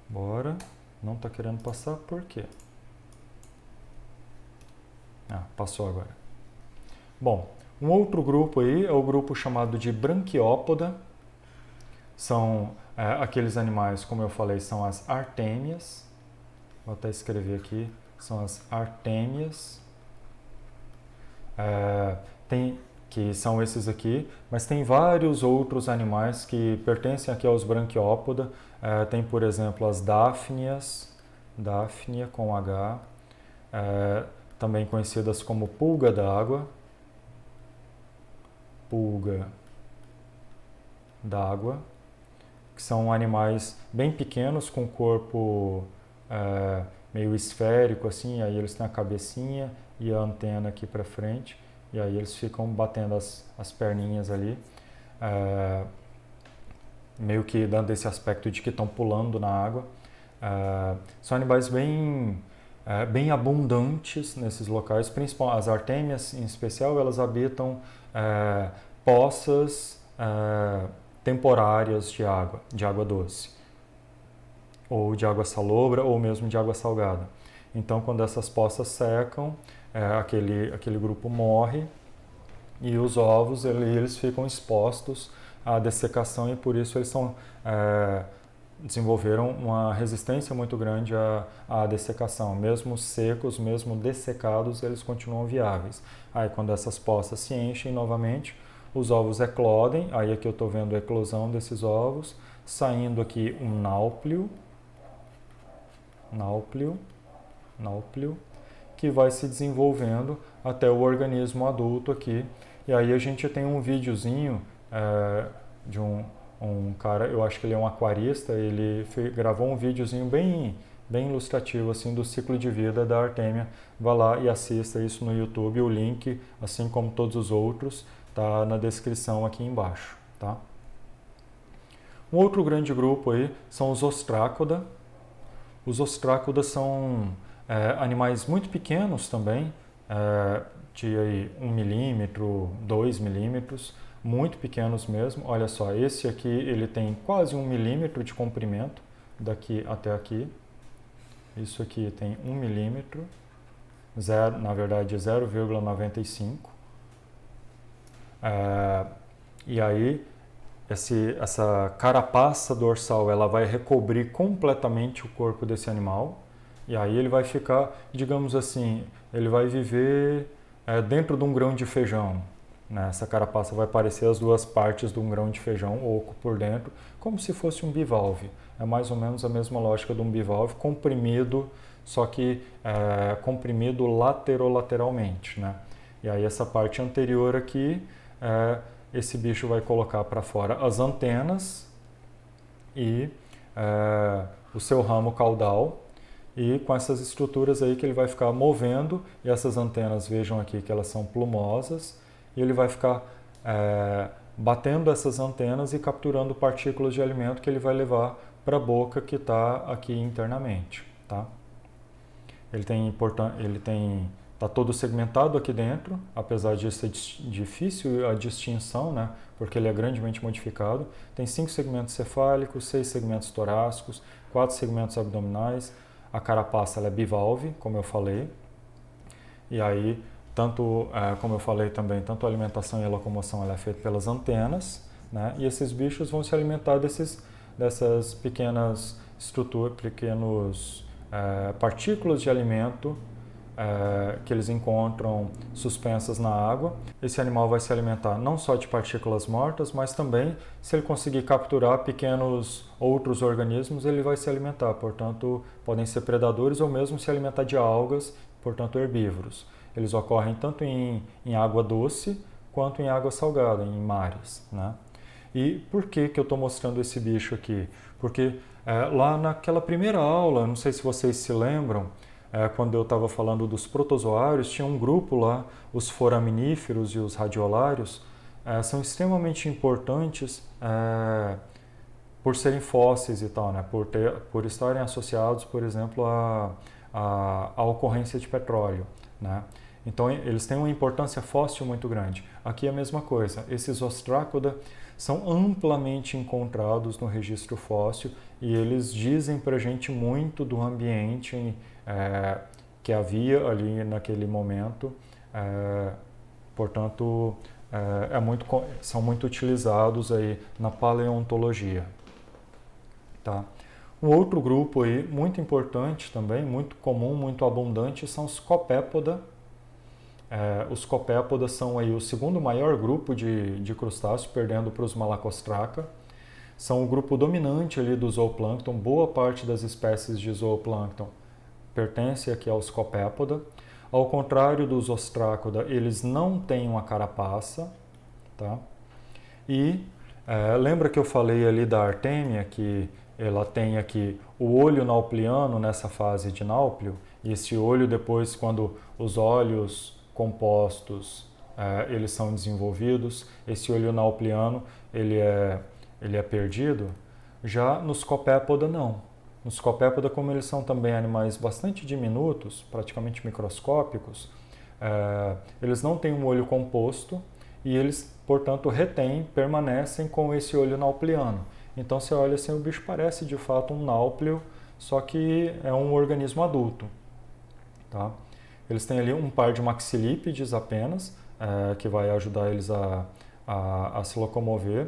A: Bora, não está querendo passar, por quê? Passou agora. Bom, um outro grupo aí é o grupo chamado de Branquiópoda. São aqueles animais, como eu falei, são as artêmias. Vou até escrever aqui, são as artêmias, que são esses aqui, mas tem vários outros animais que pertencem aqui aos Branquiópoda. Tem, por exemplo, as dáfnias, dáfnia com H, também conhecidas como pulga d'água, que são animais bem pequenos com corpo meio esférico assim, aí eles têm a cabecinha e a antena aqui para frente, e aí eles ficam batendo as perninhas ali, meio que dando esse aspecto de que estão pulando na água. São animais bem abundantes nesses locais, principalmente as artêmias em especial, elas habitam poças temporárias de água doce, ou de água salobra, ou mesmo de água salgada. Então, quando essas poças secam, aquele grupo morre e os ovos eles ficam expostos à dessecação e por isso eles desenvolveram uma resistência muito grande à dessecação. Mesmo secos, mesmo dessecados, eles continuam viáveis. Aí, quando essas poças se enchem novamente, os ovos eclodem. Aí aqui eu estou vendo a eclosão desses ovos, saindo aqui um náuplio, que vai se desenvolvendo até o organismo adulto aqui. E aí a gente tem um videozinho de um cara, eu acho que ele é um aquarista, ele gravou um videozinho bem ilustrativo assim do ciclo de vida da artêmia. Vá lá e assista isso no YouTube, o link, assim como todos os outros, tá na descrição aqui embaixo, tá? Um outro grande grupo aí são os ostrácoda. Os ostrácodas são animais muito pequenos também, de aí 1 milímetro, 2 milímetros, muito pequenos mesmo. Olha só, esse aqui ele tem quase 1 milímetro de comprimento, daqui até aqui. Isso aqui tem 1 milímetro, na verdade 0,95. E aí essa carapaça dorsal ela vai recobrir completamente o corpo desse animal. E aí ele vai ficar, digamos assim, ele vai viver dentro de um grão de feijão. Né? Essa carapaça vai parecer as duas partes de um grão de feijão oco por dentro, como se fosse um bivalve. É mais ou menos a mesma lógica de um bivalve, comprimido, só que comprimido lateralmente. Né? E aí essa parte anterior aqui, esse bicho vai colocar para fora as antenas e o seu ramo caudal, e com essas estruturas aí que ele vai ficar movendo, e essas antenas, vejam aqui que elas são plumosas, e ele vai ficar batendo essas antenas e capturando partículas de alimento que ele vai levar para a boca que está aqui internamente. Tá? Está todo segmentado aqui dentro, apesar de ser difícil a distinção, né? Porque ele é grandemente modificado. Tem 5 segmentos cefálicos, 6 segmentos torácicos, 4 segmentos abdominais. A carapaça ela é bivalve, como eu falei. E aí, como eu falei também, tanto a alimentação e a locomoção ela é feita pelas antenas, né? E esses bichos vão se alimentar dessas pequenas partículas de alimento que eles encontram suspensas na água. Esse animal vai se alimentar não só de partículas mortas, mas também, se ele conseguir capturar pequenos outros organismos, ele vai se alimentar. Portanto, podem ser predadores ou mesmo se alimentar de algas, portanto herbívoros. Eles ocorrem tanto em água doce quanto em água salgada, em mares. Né? E por que eu estou mostrando esse bicho aqui? Porque lá naquela primeira aula, não sei se vocês se lembram, quando eu estava falando dos protozoários, tinha um grupo lá, os foraminíferos e os radiolários, são extremamente importantes por serem fósseis e tal, né? Por estarem associados, por exemplo, à ocorrência de petróleo. Né? Então, eles têm uma importância fóssil muito grande. Aqui é a mesma coisa. Esses Ostracoda são amplamente encontrados no registro fóssil e eles dizem para a gente muito do ambiente que havia ali naquele momento. Portanto, são muito utilizados aí na paleontologia. Tá? Um outro grupo aí muito importante também, muito comum, muito abundante, são os Copépoda. Os Copépoda são aí o segundo maior grupo de crustáceos, perdendo para os Malacostraca. São o grupo dominante ali do zooplâncton. Boa parte das espécies de zooplâncton pertence aqui aos Copépoda. Ao contrário dos Ostracoda, eles não têm uma carapaça. Tá? E lembra que eu falei ali da Artemia, que ela tem aqui o olho naupliano nessa fase de náuplio, e esse olho depois, quando os olhos compostos eles são desenvolvidos, esse olho naupliano ele é perdido. Já nos Copépoda não. Nos Copépoda, como eles são também animais bastante diminutos, praticamente microscópicos, eles não têm um olho composto e eles, portanto, permanecem com esse olho naupliano. Então você olha assim, o bicho parece de fato um náuplio, só que é um organismo adulto. Tá? Eles têm ali um par de maxilípedes apenas, que vai ajudar eles a se locomover.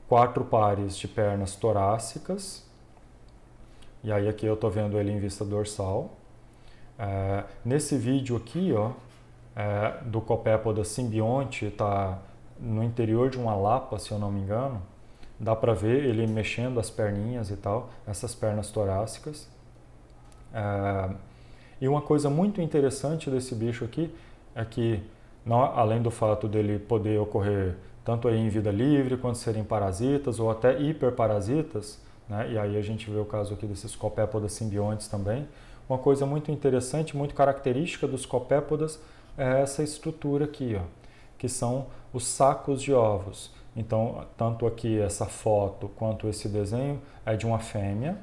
A: 4 pares de pernas torácicas. E aí aqui eu estou vendo ele em vista dorsal. Nesse vídeo aqui, ó, do Copépoda simbionte, está no interior de uma lapa, se eu não me engano. Dá para ver ele mexendo as perninhas e tal, essas pernas torácicas. E uma coisa muito interessante desse bicho aqui é que, além do fato dele poder ocorrer tanto aí em vida livre, quanto serem parasitas ou até hiperparasitas, né? E aí a gente vê o caso aqui desses Copépodas simbiontes também. Uma coisa muito interessante, muito característica dos Copépodas é essa estrutura aqui, ó, que são os sacos de ovos. Então, tanto aqui essa foto quanto esse desenho é de uma fêmea.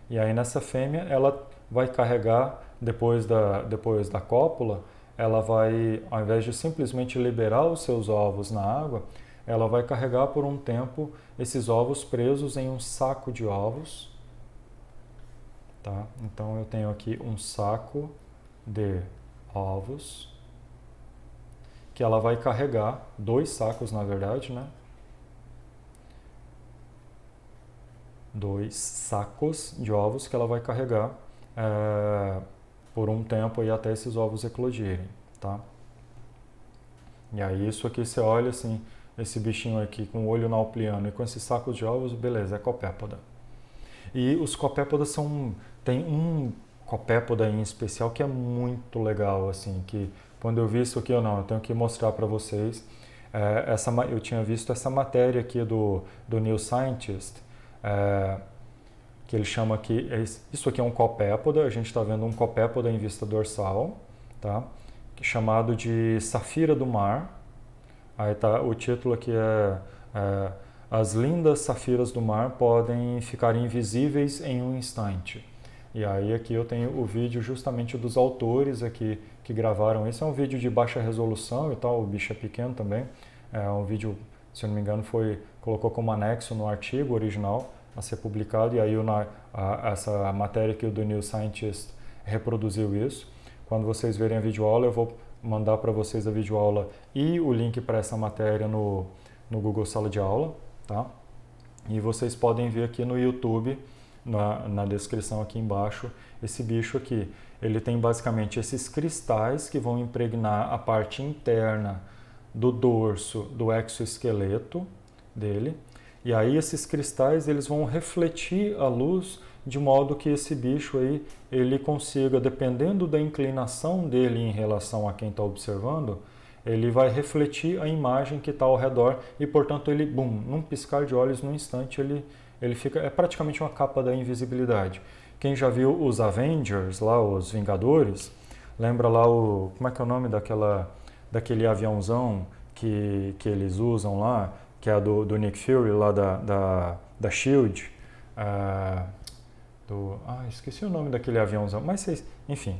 A: E aí nessa fêmea ela vai carregar, depois da cópula, ela vai, ao invés de simplesmente liberar os seus ovos na água, ela vai carregar por um tempo esses ovos presos em um saco de ovos. tá? Então eu tenho aqui um saco de ovos que ela vai carregar, 2 sacos na verdade, né? 2 sacos de ovos que ela vai carregar por um tempo aí até esses ovos eclodirem, tá? E aí isso aqui você olha assim, esse bichinho aqui com o olho naupliano e com esses sacos de ovos, beleza, é copépoda. E os copépodas tem um copépoda em especial que é muito legal, assim, que quando eu vi isso aqui, eu tenho que mostrar para vocês. Eu tinha visto essa matéria aqui do New Scientist, que ele chama aqui, isso aqui é um copépoda, a gente está vendo um copépoda em vista dorsal, tá? Chamado de Safira do Mar. Aí tá, o título aqui é As lindas safiras do mar podem ficar invisíveis em um instante. E aí aqui eu tenho o vídeo justamente dos autores aqui que gravaram isso. É um vídeo de baixa resolução e tal, o bicho é pequeno também. É um vídeo, se eu não me engano, colocou como anexo no artigo original a ser publicado, e aí essa matéria aqui do New Scientist reproduziu isso. Quando vocês verem a videoaula, eu vou mandar para vocês a videoaula e o link para essa matéria no Google Sala de Aula, tá? E vocês podem ver aqui no YouTube, na descrição aqui embaixo, esse bicho aqui. Ele tem basicamente esses cristais que vão impregnar a parte interna do dorso do exoesqueleto dele. E aí esses cristais eles vão refletir a luz de modo que esse bicho aí ele consiga, dependendo da inclinação dele em relação a quem está observando, ele vai refletir a imagem que está ao redor e, portanto, ele, num piscar de olhos, num instante, ele fica, é praticamente uma capa da invisibilidade. Quem já viu os Avengers, lá, os Vingadores, lembra lá como é que é o nome daquele aviãozão que eles usam lá, que é do Nick Fury, lá da SHIELD, esqueci o nome daquele aviãozão, mas enfim,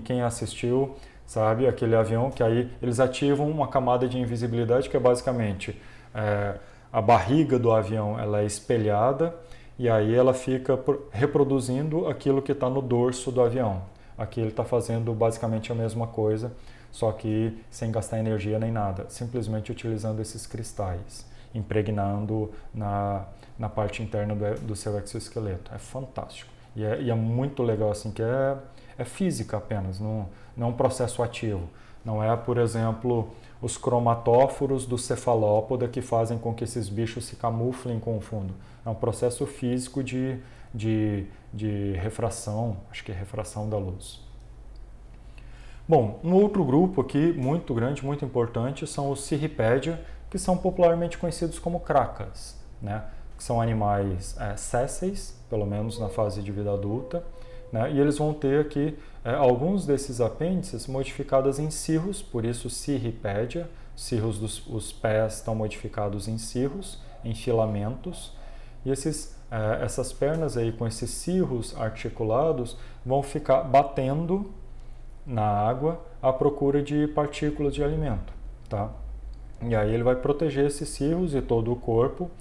A: quem assistiu sabe, aquele avião que aí eles ativam uma camada de invisibilidade que é basicamente a barriga do avião ela é espelhada e aí ela fica reproduzindo aquilo que está no dorso do avião. Aqui ele está fazendo basicamente a mesma coisa, só que sem gastar energia nem nada, simplesmente utilizando esses cristais, impregnando na parte interna do seu exoesqueleto. É fantástico. E é muito legal, assim, que é física apenas, não é um processo ativo. Não é, por exemplo, os cromatóforos do cefalópoda que fazem com que esses bichos se camuflem com o fundo. É um processo físico de refração, acho que é refração da luz. Bom, um outro grupo aqui, muito grande, muito importante, são os Cirripedia, que são popularmente conhecidos como cracas, né? Que são animais sésseis, pelo menos na fase de vida adulta, né? E eles vão ter aqui alguns desses apêndices modificados em cirros, por isso Cirripedia. Cirros os pés estão modificados em cirros, em filamentos, e essas pernas aí com esses cirros articulados vão ficar batendo na água à procura de partículas de alimento, tá? E aí ele vai proteger esses cirros e todo o corpo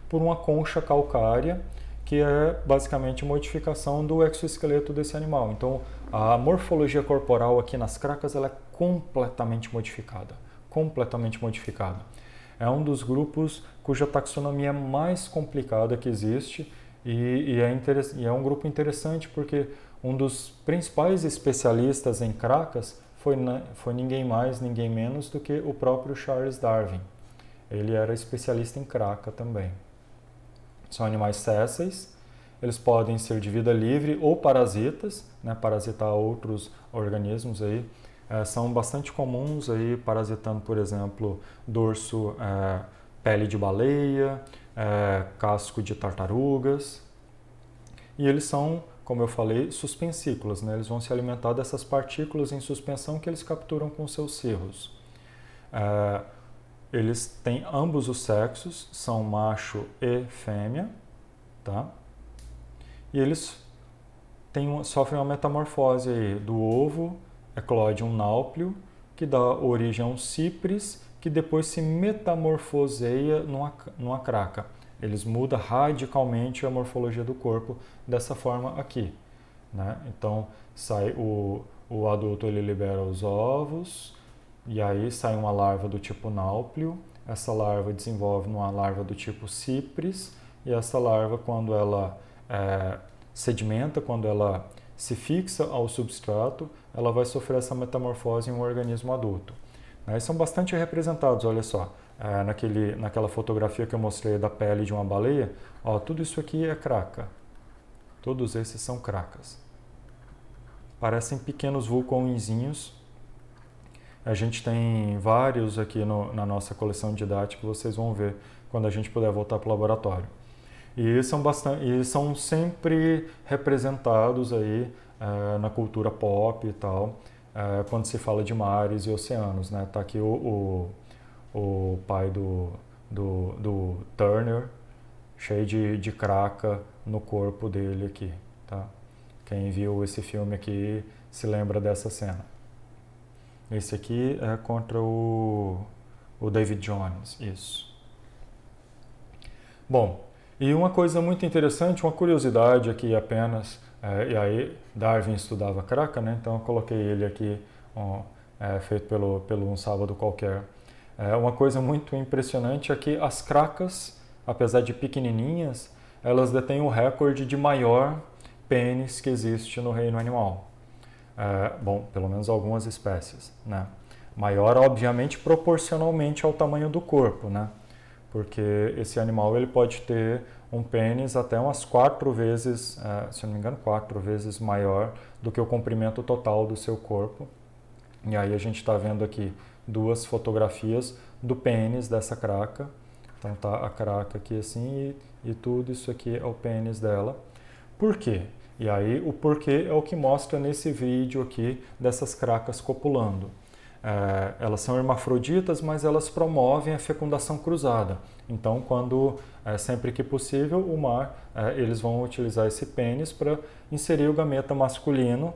A: por uma concha calcária, que é basicamente modificação do exoesqueleto desse animal. Então, a morfologia corporal aqui nas cracas ela é completamente modificada, completamente modificada. É um dos grupos cuja taxonomia é mais complicada que existe e é um grupo interessante porque um dos principais especialistas em cracas foi ninguém mais, ninguém menos do que o próprio Charles Darwin. Ele era especialista em craca também. São animais sésseis, eles podem ser de vida livre ou parasitas, né, parasitar outros organismos aí. São bastante comuns aí, parasitando, por exemplo, dorso, pele de baleia, casco de tartarugas. E eles são, como eu falei, suspensícolas, né? Eles vão se alimentar dessas partículas em suspensão que eles capturam com seus cirros. Eles têm ambos os sexos, são macho e fêmea, tá? E eles sofrem uma metamorfose aí. Do ovo eclode um náuplio, que dá origem a um cipris, que depois se metamorfoseia numa craca. Eles mudam radicalmente a morfologia do corpo dessa forma aqui. né? Então sai o adulto, ele libera os ovos e aí sai uma larva do tipo náuplio. Essa larva desenvolve numa larva do tipo cipris e essa larva, quando ela sedimenta, quando ela se fixa ao substrato, ela vai sofrer essa metamorfose em um organismo adulto. Eles são bastante representados, olha só, naquela fotografia que eu mostrei da pele de uma baleia, ó, tudo isso aqui é craca. Todos esses são cracas. Parecem pequenos vulcõezinhos. A gente tem vários aqui na nossa coleção didática, vocês vão ver quando a gente puder voltar para o laboratório. E são sempre representados aí na cultura pop e tal, quando se fala de mares e oceanos, né? Tá aqui o pai do Turner, cheio de craca no corpo dele aqui, tá? Quem viu esse filme aqui se lembra dessa cena. Esse aqui é contra o David Jones, isso. Bom, e uma coisa muito interessante, uma curiosidade aqui apenas, e aí Darwin estudava craca, né? Então eu coloquei ele aqui, feito pelo um sábado qualquer. Uma coisa muito impressionante é que as cracas, apesar de pequenininhas, elas detêm o recorde de maior pênis que existe no reino animal. Bom, pelo menos algumas espécies, né? Maior, obviamente, proporcionalmente ao tamanho do corpo, né? Porque esse animal ele pode ter um pênis até umas 4 vezes, se não me engano, 4 vezes maior do que o comprimento total do seu corpo. E aí a gente está vendo aqui 2 fotografias do pênis dessa craca. Então tá a craca aqui assim e tudo isso aqui é o pênis dela. Por quê? E aí o porquê é o que mostra nesse vídeo aqui dessas cracas copulando. Elas são hermafroditas, mas elas promovem a fecundação cruzada. Então, sempre que possível, eles vão utilizar esse pênis para inserir o gameta masculino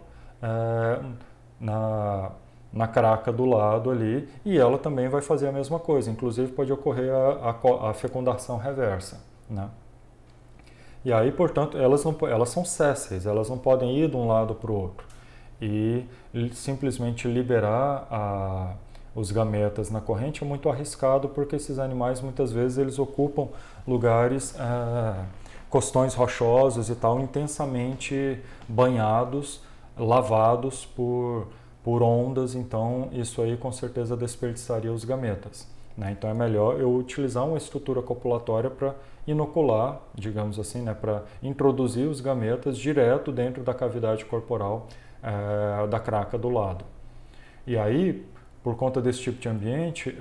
A: na craca do lado ali, e ela também vai fazer a mesma coisa. Inclusive, pode ocorrer a fecundação reversa, né? E aí, portanto, elas são sésseis, elas não podem ir de um lado para o outro. E simplesmente liberar os gametas na corrente é muito arriscado, porque esses animais muitas vezes eles ocupam lugares, costões rochosos e tal, intensamente banhados, lavados por ondas, então isso aí com certeza desperdiçaria os gametas, né? Então é melhor eu utilizar uma estrutura copulatória para inocular, digamos assim, né, para introduzir os gametas direto dentro da cavidade corporal da craca do lado. E aí, por conta desse tipo de ambiente,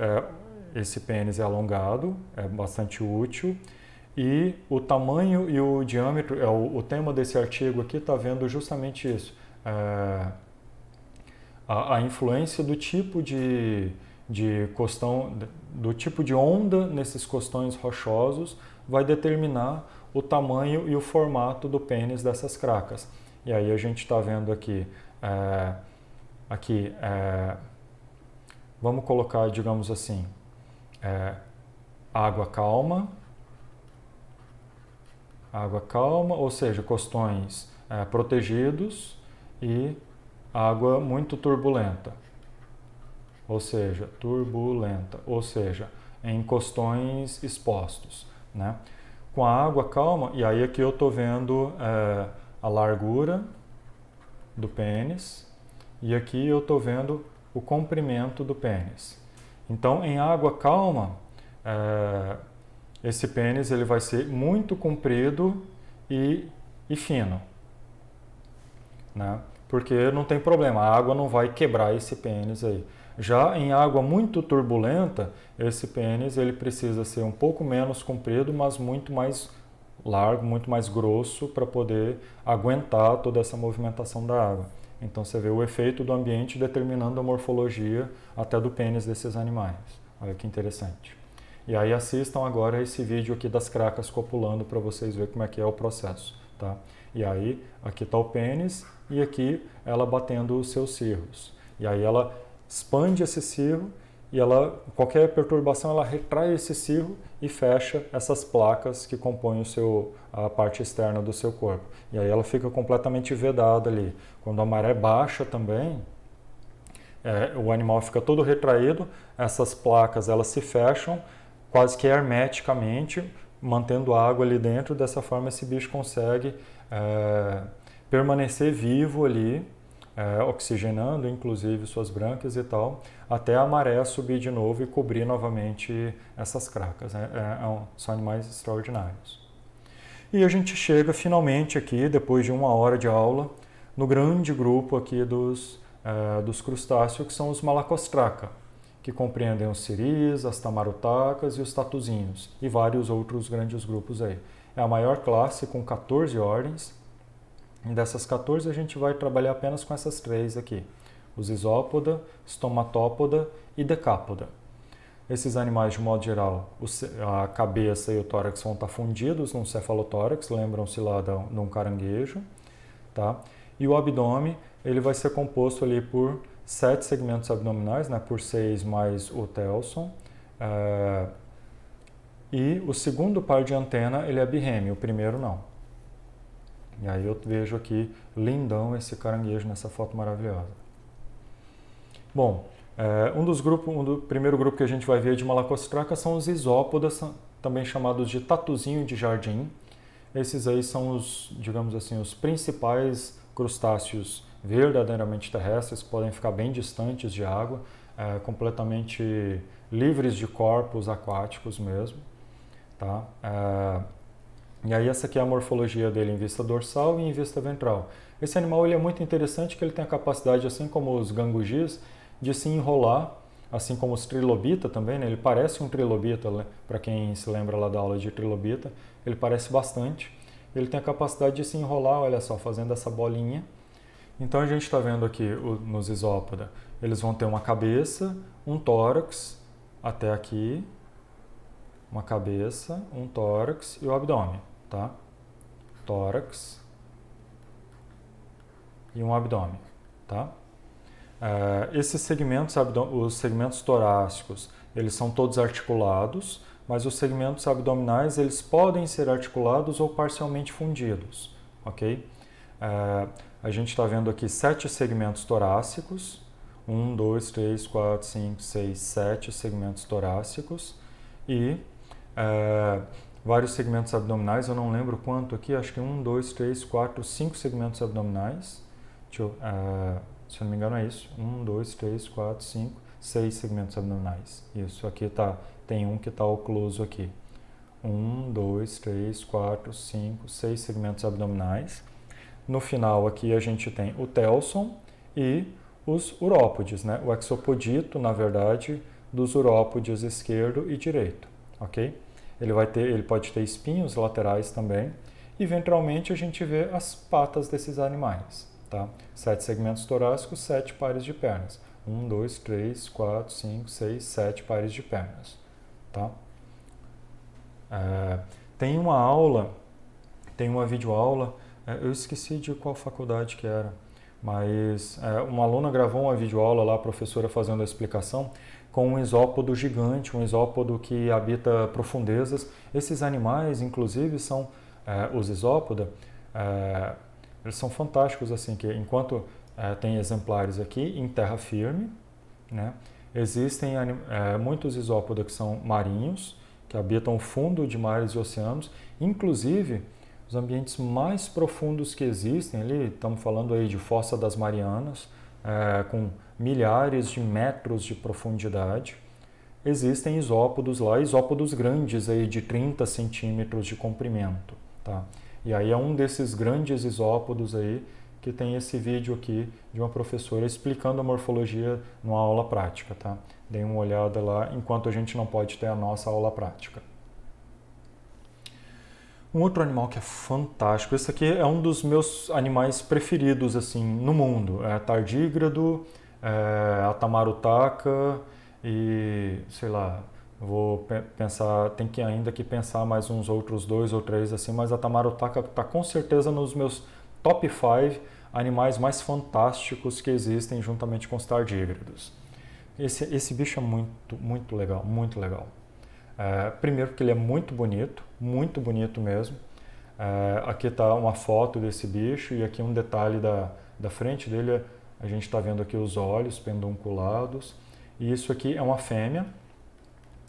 A: esse pênis é alongado, é bastante útil, e o tamanho e o diâmetro, o tema desse artigo aqui está vendo justamente isso, a influência do tipo de costão, do tipo de onda nesses costões rochosos vai determinar o tamanho e o formato do pênis dessas cracas. E aí a gente está vendo aqui, vamos colocar, digamos assim, água calma, ou seja, costões protegidos, e água muito turbulenta, ou seja, em costões expostos, né? Com a água calma, e aí aqui eu estou vendo a largura do pênis, e aqui eu estou vendo o comprimento do pênis. Então, em água calma, esse pênis ele vai ser muito comprido e fino, né? Porque não tem problema, a água não vai quebrar esse pênis aí. Já em água muito turbulenta, esse pênis ele precisa ser um pouco menos comprido, mas muito mais largo, muito mais grosso para poder aguentar toda essa movimentação da água. Então você vê o efeito do ambiente determinando a morfologia até do pênis desses animais. Olha que interessante. E aí assistam agora esse vídeo aqui das cracas copulando para vocês verem como é que é o processo, tá? E aí aqui está o pênis e aqui ela batendo os seus cirros. E aí ela expande esse cirro e qualquer perturbação ela retrai esse cirro e fecha essas placas que compõem a parte externa do seu corpo. E aí ela fica completamente vedada ali. Quando a maré baixa também, o animal fica todo retraído, essas placas elas se fecham quase que hermeticamente, mantendo a água ali dentro. Dessa forma esse bicho consegue permanecer vivo ali, oxigenando inclusive suas brânquias e tal, até a maré subir de novo e cobrir novamente essas cracas. São animais extraordinários. E a gente chega finalmente aqui, depois de 1 hora de aula, no grande grupo aqui dos crustáceos, que são os Malacostraca, que compreendem os siris, as tamarutacas e os tatuzinhos, e vários outros grandes grupos aí. É a maior classe, com 14 ordens. E dessas 14 a gente vai trabalhar apenas com essas 3 aqui: os isópoda, stomatópoda e decápoda. Esses animais, de modo geral, a cabeça e o tórax vão estar fundidos num cefalotórax, lembram-se lá de um caranguejo, tá? E o abdômen, ele vai ser composto ali por 7 segmentos abdominais, né, por 6 mais o telson. E o segundo par de antena, ele é birrêmeo, o primeiro não. E aí eu vejo aqui lindão esse caranguejo nessa foto maravilhosa. Bom, o primeiro grupo que a gente vai ver de Malacostraca são os isópodas, também chamados de tatuzinho de jardim. Esses aí são os, digamos assim, os principais crustáceos verdadeiramente terrestres, que podem ficar bem distantes de água, completamente livres de corpos aquáticos mesmo, tá? E aí essa aqui é a morfologia dele em vista dorsal e em vista ventral. Esse animal ele é muito interessante, que ele tem a capacidade, assim como os gangujis, de se enrolar, assim como os trilobita também, né? Ele parece um trilobita, né? Para quem se lembra lá da aula de trilobita, ele parece bastante. Ele tem a capacidade de se enrolar, olha só, fazendo essa bolinha. Então a gente está vendo aqui nos isópoda, eles vão ter uma cabeça, um tórax até aqui, uma cabeça, um tórax e o abdômen, tá? Tórax e um abdômen, tá? Esses segmentos, os segmentos torácicos, eles são todos articulados, mas os segmentos abdominais, eles podem ser articulados ou parcialmente fundidos, ok? A gente está vendo aqui 7 segmentos torácicos, 1, 2, 3, 4, 5, 6, 7 segmentos torácicos e vários segmentos abdominais, eu não lembro quanto aqui, acho que 1, 2, 3, 4, 5 segmentos abdominais. Se eu não me engano é isso. 1, 2, 3, 4, 5, 6 segmentos abdominais. Isso, aqui tem um que está ocluso aqui. 1, 2, 3, 4, 5, 6 segmentos abdominais. No final aqui a gente tem o telson e os urópodes, né? O exopodito, na verdade, dos urópodes esquerdo e direito, ok? Ele pode ter espinhos laterais também. E ventralmente a gente vê as patas desses animais, tá? 7 segmentos torácicos, 7 pares de pernas. 1, 2, 3, 4, 5, 6, 7 pares de pernas, tá? Tem uma videoaula, eu esqueci de qual faculdade que era, mas uma aluna gravou uma videoaula lá, a professora fazendo a explicação, com um isópodo gigante, um isópodo que habita profundezas. Esses animais, inclusive, são os isópoda, eles são fantásticos, assim, que enquanto tem exemplares aqui em terra firme, né, existem muitos isópoda que são marinhos, que habitam o fundo de mares e oceanos, inclusive os ambientes mais profundos que existem ali, estamos falando aí de Fossa das Marianas, com milhares de metros de profundidade, existem isópodos lá, isópodos grandes aí de 30 centímetros de comprimento, tá? E aí é um desses grandes isópodos aí que tem esse vídeo aqui de uma professora explicando a morfologia numa aula prática, tá? Dê uma olhada lá, enquanto a gente não pode ter a nossa aula prática. Um outro animal que é fantástico, esse aqui é um dos meus animais preferidos assim no mundo, é tardígrado, a tamarutaca e, sei lá, vou pensar, tem que ainda que pensar mais uns outros 2 ou 3 assim, mas a tamarutaca está com certeza nos meus top 5 animais mais fantásticos que existem juntamente com os tardígrados. Esse bicho é muito legal, muito legal. Primeiro porque ele é muito bonito mesmo. Aqui está uma foto desse bicho e aqui um detalhe da frente dele. A gente está vendo aqui os olhos pedunculados. E isso aqui é uma fêmea,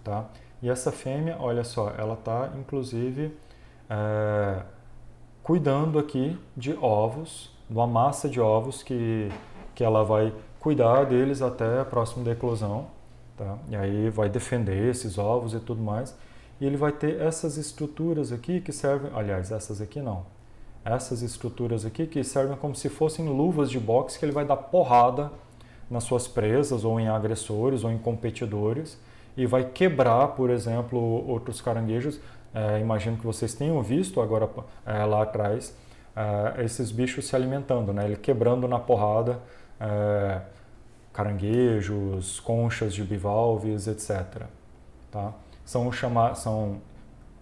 A: tá? E essa fêmea, olha só, ela está inclusive cuidando aqui de ovos, de uma massa de ovos que ela vai cuidar deles até próximo da eclosão, tá? E aí vai defender esses ovos e tudo mais. E ele vai ter essas estruturas aqui que servem, aliás, essas aqui não. Essas estruturas aqui que servem como se fossem luvas de boxe que ele vai dar porrada nas suas presas ou em agressores ou em competidores e vai quebrar, por exemplo, outros caranguejos. Imagino que vocês tenham visto agora lá atrás esses bichos se alimentando, né? Ele quebrando na porrada caranguejos, conchas de bivalves, etc. Tá? São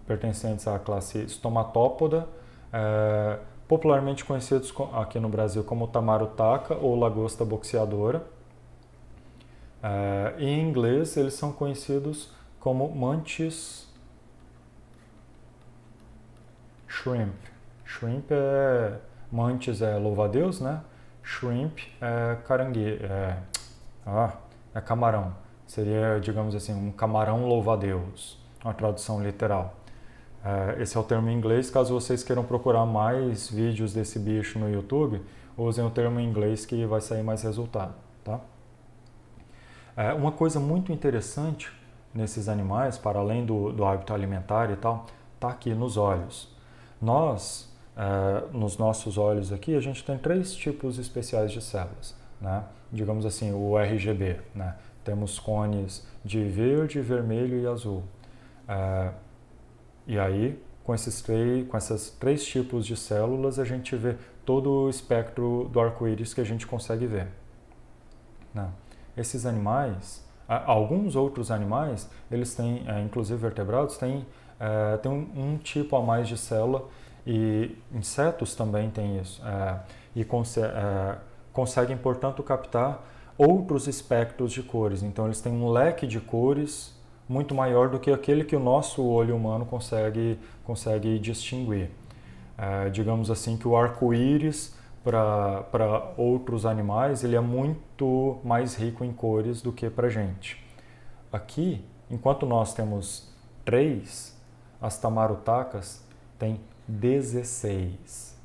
A: pertencentes à classe Stomatópoda, popularmente conhecidos aqui no Brasil como tamarutaca ou lagosta boxeadora. Em inglês, eles são conhecidos como mantis shrimp. Shrimp mantis é louva-a-Deus, né? Shrimp é caranguejo, é camarão. Seria, digamos assim, um camarão louva-a-Deus, uma tradução literal. Esse é o termo em inglês. Caso vocês queiram procurar mais vídeos desse bicho no YouTube, usem o termo em inglês que vai sair mais resultado, tá? Uma coisa muito interessante nesses animais, para além do hábito alimentar e tal, está aqui nos olhos. Nós, nos nossos olhos aqui, a gente tem 3 tipos especiais de células, né? Digamos assim, o RGB, né? Temos cones de verde, vermelho e azul. E aí, com esses 3 tipos de células, a gente vê todo o espectro do arco-íris que a gente consegue ver, né? Esses animais, alguns outros animais, eles têm, inclusive vertebrados, têm um tipo a mais de célula, e insetos também têm isso, e conseguem, portanto, captar outros espectros de cores. Então, eles têm um leque de cores muito maior do que aquele que o nosso olho humano consegue distinguir. Digamos assim que o arco-íris para outros animais ele é muito mais rico em cores do que para a gente. Aqui, enquanto nós temos 3, as tamarutacas têm 16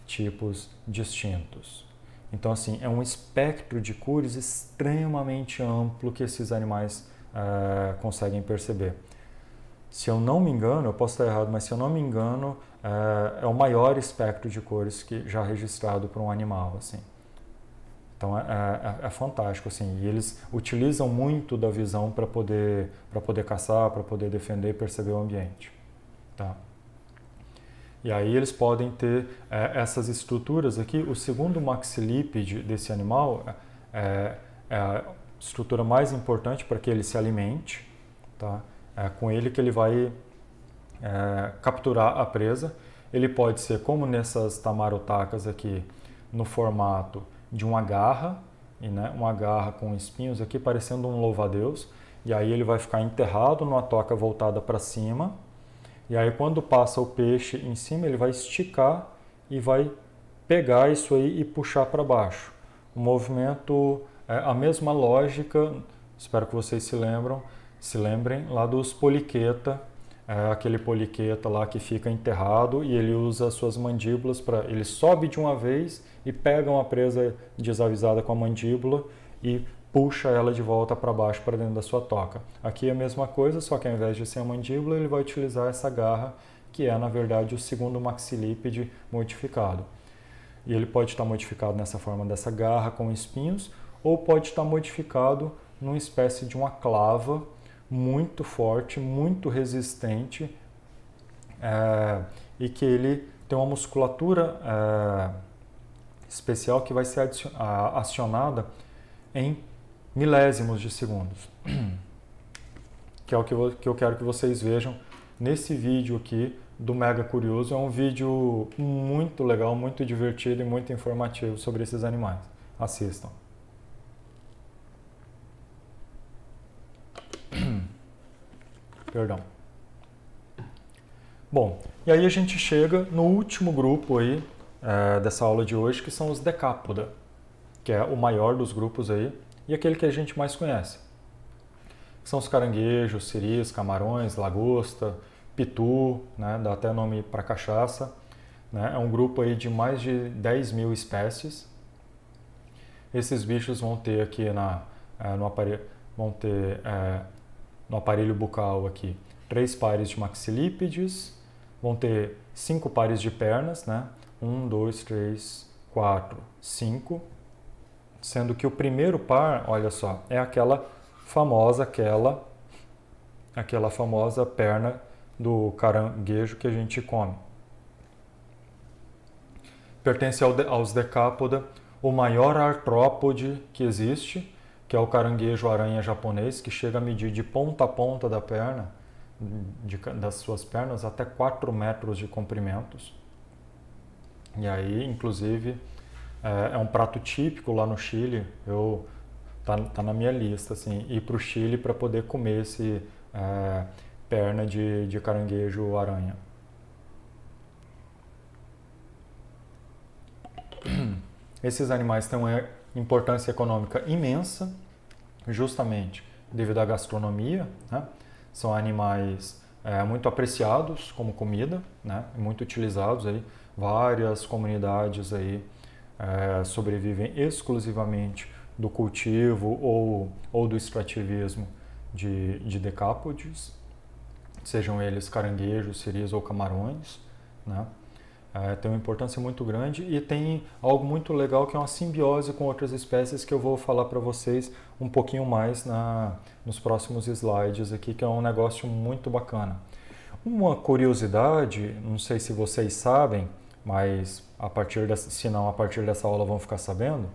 A: tipos distintos. Então, assim, é um espectro de cores extremamente amplo que esses animais conseguem perceber. Se eu não me engano, eu posso estar errado, mas se eu não me engano, é o maior espectro de cores que já registrado para um animal, assim. Então é fantástico, assim. E eles utilizam muito da visão para poder caçar, para poder defender e perceber o ambiente, tá? E aí eles podem ter essas estruturas aqui. O segundo maxilípede desse animal é a estrutura mais importante para que ele se alimente, tá? É com ele que ele vai capturar a presa. Ele pode ser, como nessas tamarutacas aqui, no formato de uma garra, né, uma garra com espinhos aqui, parecendo um louva-a-Deus. E aí ele vai ficar enterrado numa toca voltada para cima. E aí quando passa o peixe em cima, ele vai esticar e vai pegar isso aí e puxar para baixo. O movimento é a mesma lógica, espero que vocês se lembrem lá dos poliqueta, aquele poliqueta lá que fica enterrado e ele usa as suas mandíbulas ele sobe de uma vez e pega uma presa desavisada com a mandíbula e puxa ela de volta para baixo para dentro da sua toca. Aqui é a mesma coisa, só que ao invés de ser a mandíbula, ele vai utilizar essa garra, que é na verdade o segundo maxilípede modificado. E ele pode estar modificado nessa forma dessa garra com espinhos, ou pode estar modificado numa espécie de uma clava muito forte, muito resistente, e que ele tem uma musculatura especial que vai ser acionada em milésimos de segundos, que é o que eu quero que vocês vejam nesse vídeo aqui do Mega Curioso. É um vídeo muito legal, muito divertido e muito informativo sobre esses animais. Assistam. Perdão. Bom, e aí a gente chega no último grupo aí dessa aula de hoje, que são os decápoda, que é o maior dos grupos aí e aquele que a gente mais conhece. São os caranguejos, siris, camarões, lagosta, pitu, né, dá até nome para cachaça. Né, é um grupo aí de mais de 10 mil espécies. Esses bichos vão ter aqui no aparelho bucal aqui 3 pares de maxilípedes, vão ter 5 pares de pernas, né? 1, 2, 3, 4, 5, sendo que o primeiro par, olha só, é aquela famosa perna do caranguejo que a gente come. Pertence aos decápoda, o maior artrópode que existe, que é o caranguejo-aranha japonês, que chega a medir de ponta a ponta da perna, das suas pernas, até 4 metros de comprimentos. E aí, inclusive, é um prato típico lá no Chile. Tá na minha lista, assim, ir para o Chile para poder comer esse perna de caranguejo-aranha. Esses animais têm uma importância econômica imensa, justamente devido à gastronomia, né? São animais muito apreciados como comida, né? Muito utilizados aí. Várias comunidades aí sobrevivem exclusivamente do cultivo ou do extrativismo de decápodes, sejam eles caranguejos, siris ou camarões, né? Tem uma importância muito grande e tem algo muito legal que é uma simbiose com outras espécies que eu vou falar para vocês um pouquinho mais nos próximos slides aqui, que é um negócio muito bacana. Uma curiosidade, não sei se vocês sabem, mas se não, a partir dessa aula vão ficar sabendo,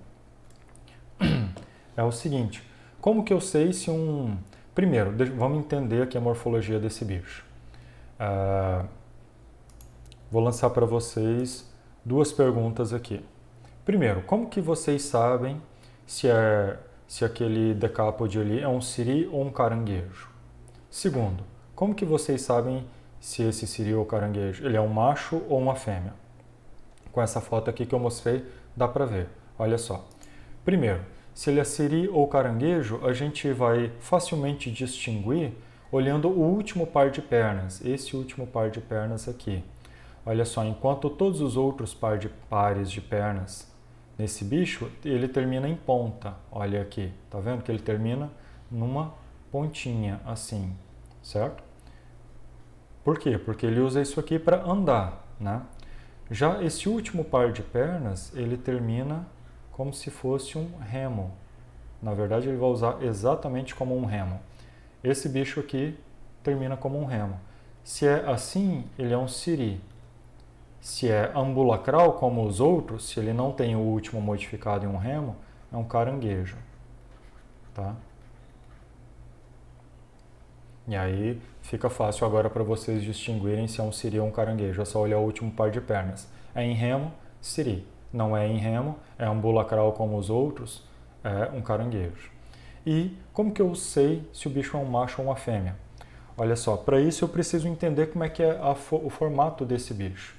A: é o seguinte: como que eu sei se Primeiro, vamos entender aqui a morfologia desse bicho. Vou lançar para vocês 2 perguntas aqui. Primeiro, como que vocês sabem se aquele decápode ali é um siri ou um caranguejo? Segundo, como que vocês sabem se esse siri ou caranguejo ele é um macho ou uma fêmea? Com essa foto aqui que eu mostrei, dá para ver. Olha só. Primeiro, se ele é siri ou caranguejo, a gente vai facilmente distinguir olhando o último par de pernas, esse último par de pernas aqui. Olha só, enquanto todos os outros pares de pernas nesse bicho, ele termina em ponta. Olha aqui, tá vendo que ele termina numa pontinha assim, certo? Por quê? Porque ele usa isso aqui para andar, né? Já esse último par de pernas, ele termina como se fosse um remo. Na verdade, ele vai usar exatamente como um remo. Esse bicho aqui termina como um remo. Se é assim, ele é um siri. Se é ambulacral, como os outros, se ele não tem o último modificado em um remo, é um caranguejo. Tá? E aí fica fácil agora para vocês distinguirem se é um siri ou um caranguejo. É só olhar o último par de pernas. É em remo, siri. Não é em remo, é ambulacral como os outros, é um caranguejo. E como que eu sei se o bicho é um macho ou uma fêmea? Olha só, para isso eu preciso entender como é que é o formato desse bicho.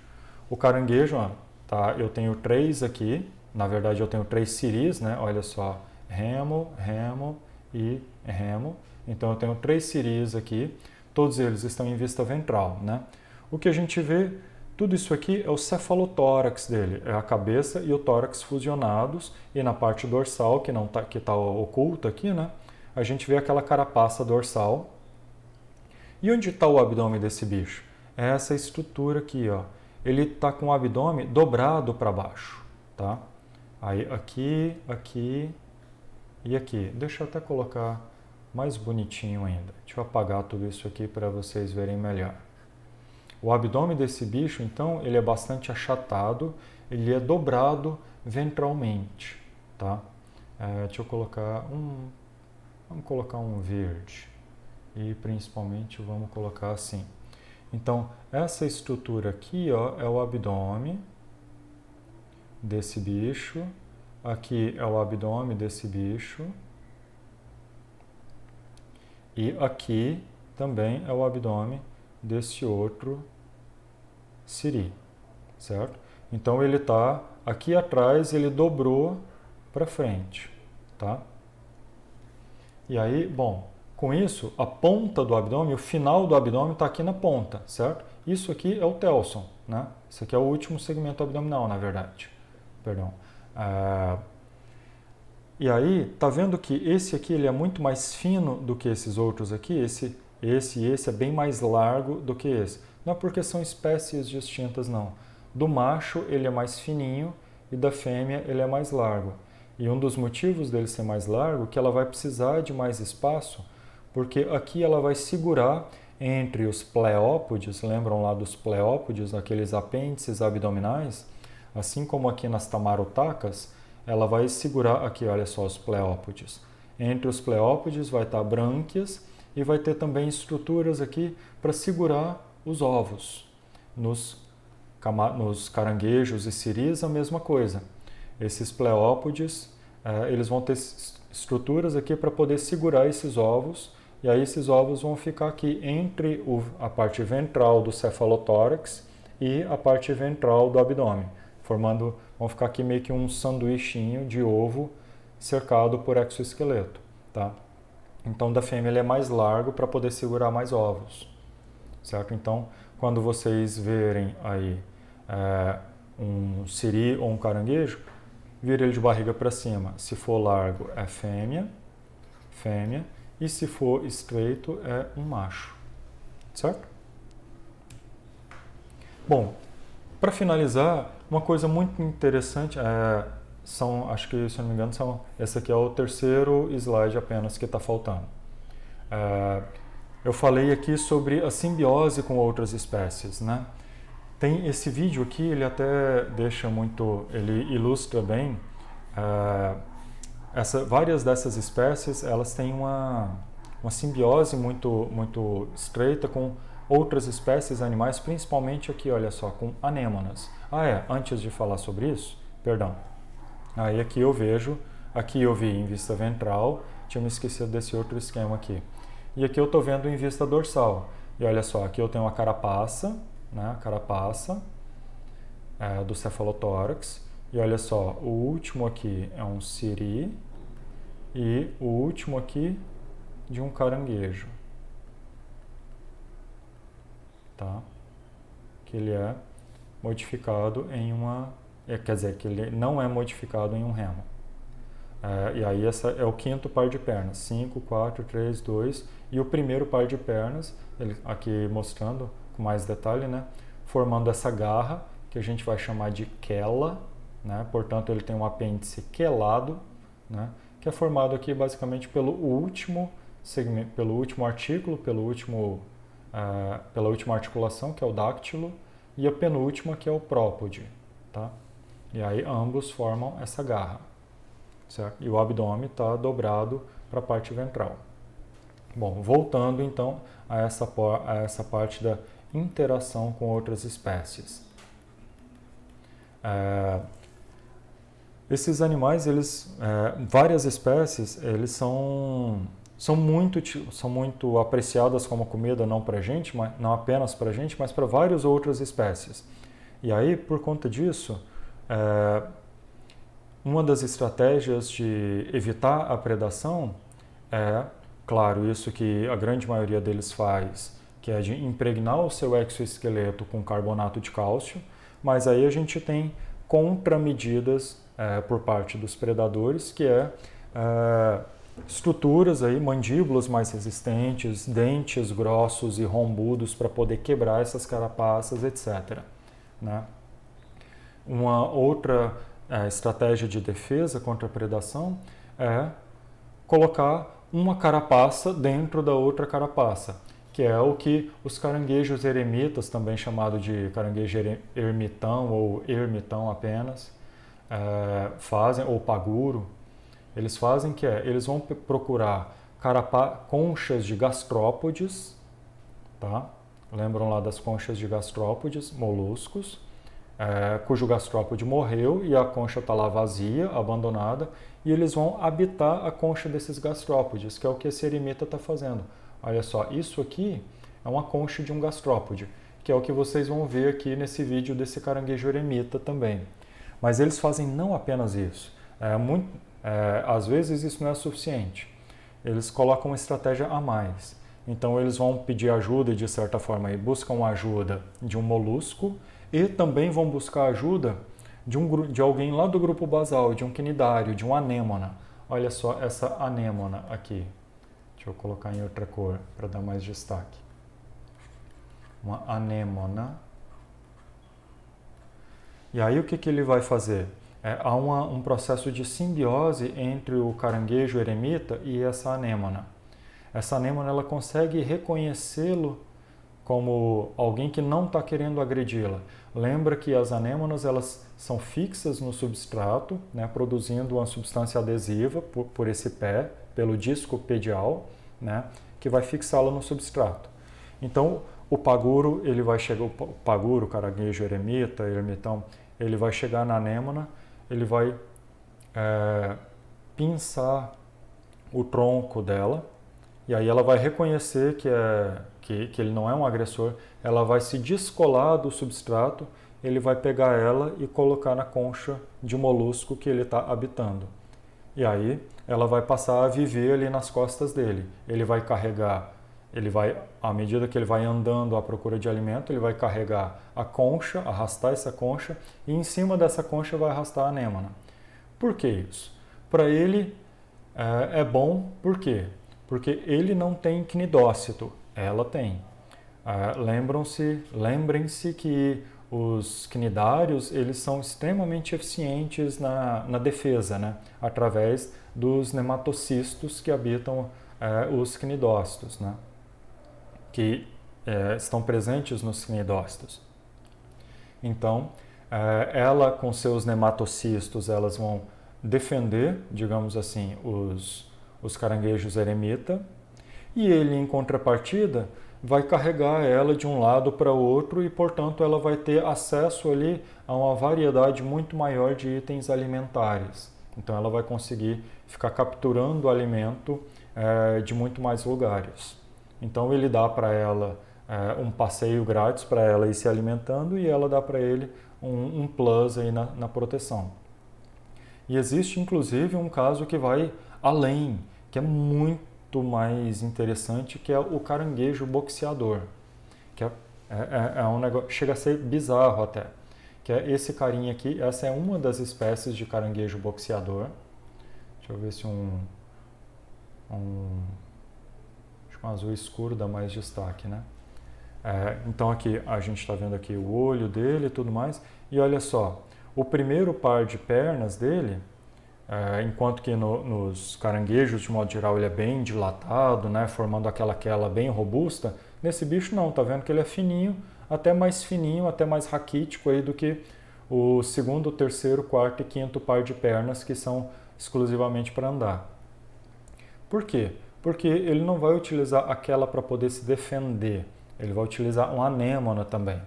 A: O caranguejo, tá? Eu tenho 3 aqui, na verdade eu tenho 3 siris, né? Olha só, remo, remo e remo. Então eu tenho 3 siris aqui, todos eles estão em vista ventral, né? O que a gente vê, tudo isso aqui é o cefalotórax dele, é a cabeça e o tórax fusionados, e na parte dorsal, que está oculta aqui, né? A gente vê aquela carapaça dorsal. E onde está o abdômen desse bicho? É essa estrutura aqui, ó. Ele está com o abdômen dobrado para baixo, tá? Aí aqui, aqui e aqui. Deixa eu até colocar mais bonitinho ainda. Deixa eu apagar tudo isso aqui para vocês verem melhor. O abdômen desse bicho, então, ele é bastante achatado, ele é dobrado ventralmente, tá? Deixa eu colocar vamos colocar um verde e principalmente vamos colocar assim. Então, essa estrutura aqui, ó, é o abdômen desse bicho. Aqui é o abdômen desse bicho. E aqui também é o abdômen desse outro siri, certo? Então ele está aqui atrás, ele dobrou para frente, tá? E aí, bom, com isso, a ponta do abdômen, o final do abdômen está aqui na ponta, certo? Isso aqui é o telson, né? Isso aqui é o último segmento abdominal, na verdade. Perdão. E aí, tá vendo que esse aqui ele é muito mais fino do que esses outros aqui? Esse é bem mais largo do que esse. Não é porque são espécies distintas, não. Do macho ele é mais fininho e da fêmea ele é mais largo. E um dos motivos dele ser mais largo é que ela vai precisar de mais espaço, porque aqui ela vai segurar entre os pleópodes, lembram lá dos pleópodes, aqueles apêndices abdominais? Assim como aqui nas tamarotacas, ela vai segurar aqui, olha só, os pleópodes. Entre os pleópodes vai estar brânquias e vai ter também estruturas aqui para segurar os ovos. Nos caranguejos e siris, a mesma coisa. Esses pleópodes, eles vão ter estruturas aqui para poder segurar esses ovos, e aí esses ovos vão ficar aqui entre a parte ventral do cefalotórax e a parte ventral do abdômen, vão ficar aqui meio que um sanduichinho de ovo cercado por exoesqueleto, tá? Então, da fêmea ele é mais largo para poder segurar mais ovos, certo? Então, quando vocês verem aí um siri ou um caranguejo, vira ele de barriga para cima. Se for largo é fêmea, e se for estreito é um macho, certo? Bom, para finalizar, uma coisa muito interessante, acho que, se eu não me engano, esse aqui é o terceiro slide apenas que está faltando. Eu falei aqui sobre a simbiose com outras espécies, né? Tem esse vídeo aqui, ele até ele ilustra bem, várias dessas espécies, elas têm uma simbiose muito estreita com outras espécies animais, principalmente aqui, olha só, com anêmonas. Antes de falar sobre isso, perdão. Aí aqui eu vi em vista ventral, tinha me esquecido desse outro esquema aqui. E aqui eu estou vendo em vista dorsal. E olha só, aqui eu tenho uma carapaça, né? Carapaça do cefalotórax. E olha só, o último aqui é um siri e o último aqui de um caranguejo. Tá? Que ele é modificado em que ele não é modificado em um remo. E aí essa é o quinto par de pernas, 5, 4, 3, 2, e o primeiro par de pernas, aqui mostrando com mais detalhe, né, formando essa garra, que a gente vai chamar de quela, né, portanto ele tem um apêndice quelado, né, que é formado aqui basicamente pelo último segmento, pelo último artículo, pela última articulação, que é o dáctilo, e a penúltima, que é o própode, tá? E aí ambos formam essa garra, certo? E o abdômen está dobrado para a parte ventral. Bom, voltando então a essa parte da interação com outras espécies. Esses animais, várias espécies, eles são muito apreciadas como comida, não para a gente, não apenas para a gente, mas para várias outras espécies. E aí, por conta disso, uma das estratégias de evitar a predação claro, isso que a grande maioria deles faz, que é de impregnar o seu exoesqueleto com carbonato de cálcio, mas aí a gente tem contramedidas por parte dos predadores, que estruturas aí, mandíbulas mais resistentes, dentes grossos e rombudos para poder quebrar essas carapaças, etc. Né? Uma outra estratégia de defesa contra a predação é colocar uma carapaça dentro da outra carapaça, que é o que os caranguejos eremitas, também chamado de caranguejo ermitão ou ermitão apenas, fazem, ou paguro. Eles fazem eles vão procurar conchas de gastrópodes, tá? Lembram lá das conchas de gastrópodes, moluscos, cujo gastrópode morreu e a concha está lá vazia, abandonada, e eles vão habitar a concha desses gastrópodes, que é o que esse eremita está fazendo. Olha só, isso aqui é uma concha de um gastrópode, que é o que vocês vão ver aqui nesse vídeo desse caranguejo eremita também. Mas eles fazem não apenas isso. Às vezes isso não é suficiente. Eles colocam uma estratégia a mais. Então eles vão pedir ajuda e de certa forma buscam ajuda de um molusco e também vão buscar ajuda de alguém lá do grupo basal, de um quinidário, de um anêmona. Olha só essa anêmona aqui. Deixa eu colocar em outra cor para dar mais destaque. Uma anêmona. E aí o que ele vai fazer? Há um processo de simbiose entre o caranguejo eremita e essa anêmona. Essa anêmona ela consegue reconhecê-lo como alguém que não está querendo agredi-la. Lembra que as anêmonas elas são fixas no substrato, né, produzindo uma substância adesiva por esse pé, pelo disco pedial, né, que vai fixá-la no substrato. Então, o paguro, ele vai chegar, o paguro, caranguejo eremita, ermitão, ele vai chegar na anêmona, ele vai pinçar o tronco dela, e aí ela vai reconhecer que ele não é um agressor, ela vai se descolar do substrato, ele vai pegar ela e colocar na concha de molusco que ele está habitando. E aí ela vai passar a viver ali nas costas dele. Ele vai carregar, à medida que ele vai andando à procura de alimento, ele vai carregar a concha, arrastar essa concha, e em cima dessa concha vai arrastar a anêmona. Por que isso? Para ele é bom, por quê? Porque ele não tem cnidócito, ela tem. Lembrem-se que os cnidários eles são extremamente eficientes na defesa, né? Através dos nematocistos que habitam os cnidócitos, né? Que estão presentes nos cnidócitos. Então, ela com seus nematocistos, elas vão defender, digamos assim, os caranguejos eremita, e ele, em contrapartida, vai carregar ela de um lado para o outro e, portanto, ela vai ter acesso ali a uma variedade muito maior de itens alimentares. Então, ela vai conseguir ficar capturando o alimento de muito mais lugares. Então, ele dá para ela um passeio grátis para ela ir se alimentando e ela dá para ele um plus aí na proteção. E existe, inclusive, um caso que vai além, que é muito mais interessante, que é o caranguejo boxeador, que é um negócio, chega a ser bizarro até, que é esse carinha aqui, essa é uma das espécies de caranguejo boxeador. Deixa eu ver se acho que um azul escuro dá mais destaque, né? Então aqui a gente está vendo aqui o olho dele e tudo mais, e olha só, o primeiro par de pernas dele, enquanto que nos caranguejos, de modo geral, ele é bem dilatado, né, formando aquela bem robusta, nesse bicho não, tá vendo que ele é fininho, até mais raquítico aí do que o segundo, terceiro, quarto e quinto par de pernas que são exclusivamente para andar. Por quê? Porque ele não vai utilizar aquela para poder se defender, ele vai utilizar uma anêmona também,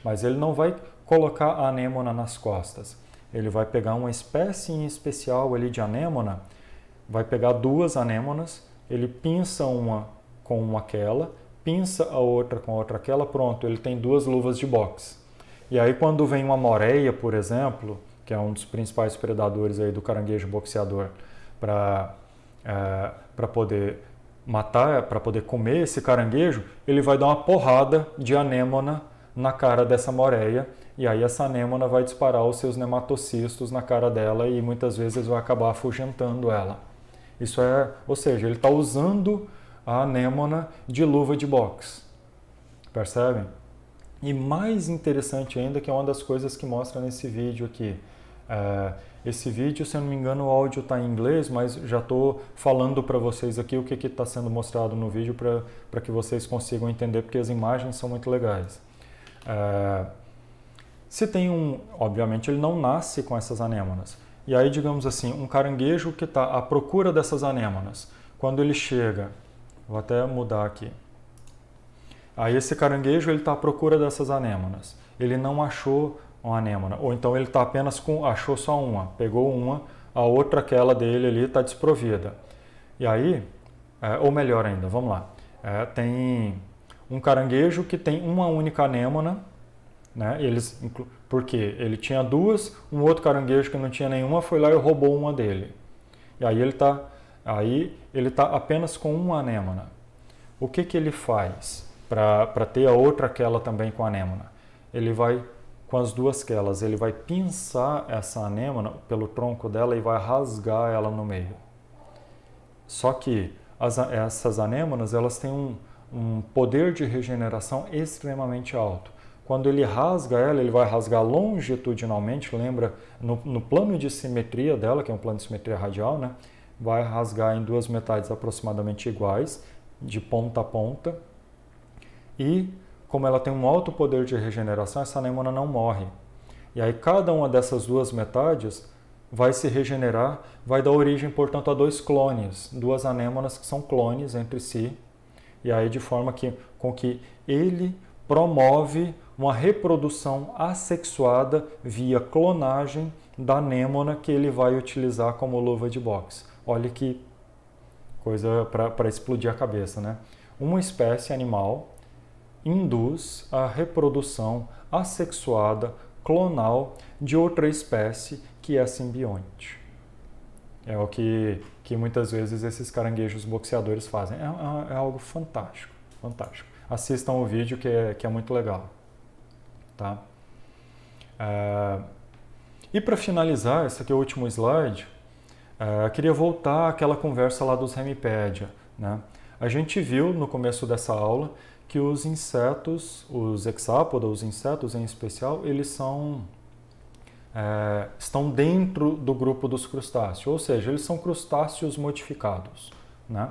A: mas ele não vai colocar a anêmona nas costas. Ele vai pegar uma espécie em especial ali de anêmona, vai pegar duas anêmonas, ele pinça uma com aquela, pinça a outra com a outra aquela, pronto, ele tem duas luvas de boxe. E aí quando vem uma moreia, por exemplo, que é um dos principais predadores aí do caranguejo boxeador, para poder matar, para poder comer esse caranguejo, ele vai dar uma porrada de anêmona na cara dessa moreia, e aí essa anêmona vai disparar os seus nematocistos na cara dela e muitas vezes vai acabar afugentando ela. Ou seja, ele está usando a anêmona de luva de boxe. Percebem? E mais interessante ainda, que é uma das coisas que mostra nesse vídeo aqui. Esse vídeo, se eu não me engano, o áudio está em inglês, mas já estou falando para vocês aqui o que está sendo mostrado no vídeo para que vocês consigam entender, porque as imagens são muito legais. Se tem obviamente ele não nasce com essas anêmonas. E aí, digamos assim, um caranguejo que está à procura dessas anêmonas, quando ele chega, vou até mudar aqui. Aí esse caranguejo ele está à procura dessas anêmonas. Ele não achou uma anêmona, ou então ele está apenas achou só uma, pegou uma, a outra, aquela dele ali, está desprovida. E aí, ou melhor ainda, vamos lá. Tem um caranguejo que tem uma única anêmona, né? Por quê? Ele tinha duas, um outro caranguejo que não tinha nenhuma foi lá e roubou uma dele. E aí ele tá apenas com uma anêmona. O que ele faz para ter a outra quela também com a anêmona? Ele vai, com as duas quelas, ele vai pinçar essa anêmona pelo tronco dela e vai rasgar ela no meio. Só que essas anêmonas, elas têm um poder de regeneração extremamente alto. Quando ele rasga ela, ele vai rasgar longitudinalmente, lembra, no plano de simetria dela, que é um plano de simetria radial, né? Vai rasgar em duas metades aproximadamente iguais, de ponta a ponta. E, como ela tem um alto poder de regeneração, essa anêmona não morre. E aí cada uma dessas duas metades vai se regenerar, vai dar origem, portanto, a dois clones, duas anêmonas que são clones entre si, e aí de forma com que ele promove uma reprodução assexuada via clonagem da anêmona que ele vai utilizar como luva de boxe. Olha que coisa para explodir a cabeça, né? Uma espécie animal induz a reprodução assexuada, clonal, de outra espécie que é simbionte. É o que muitas vezes esses caranguejos boxeadores fazem. É algo fantástico, fantástico. Assistam o vídeo que é muito legal. Tá? E para finalizar, esse aqui é o último slide, queria voltar àquela conversa lá dos Hemiplegia, né? A gente viu no começo dessa aula que os insetos, os hexápoda, os insetos em especial, eles estão dentro do grupo dos crustáceos, ou seja, eles são crustáceos modificados, né?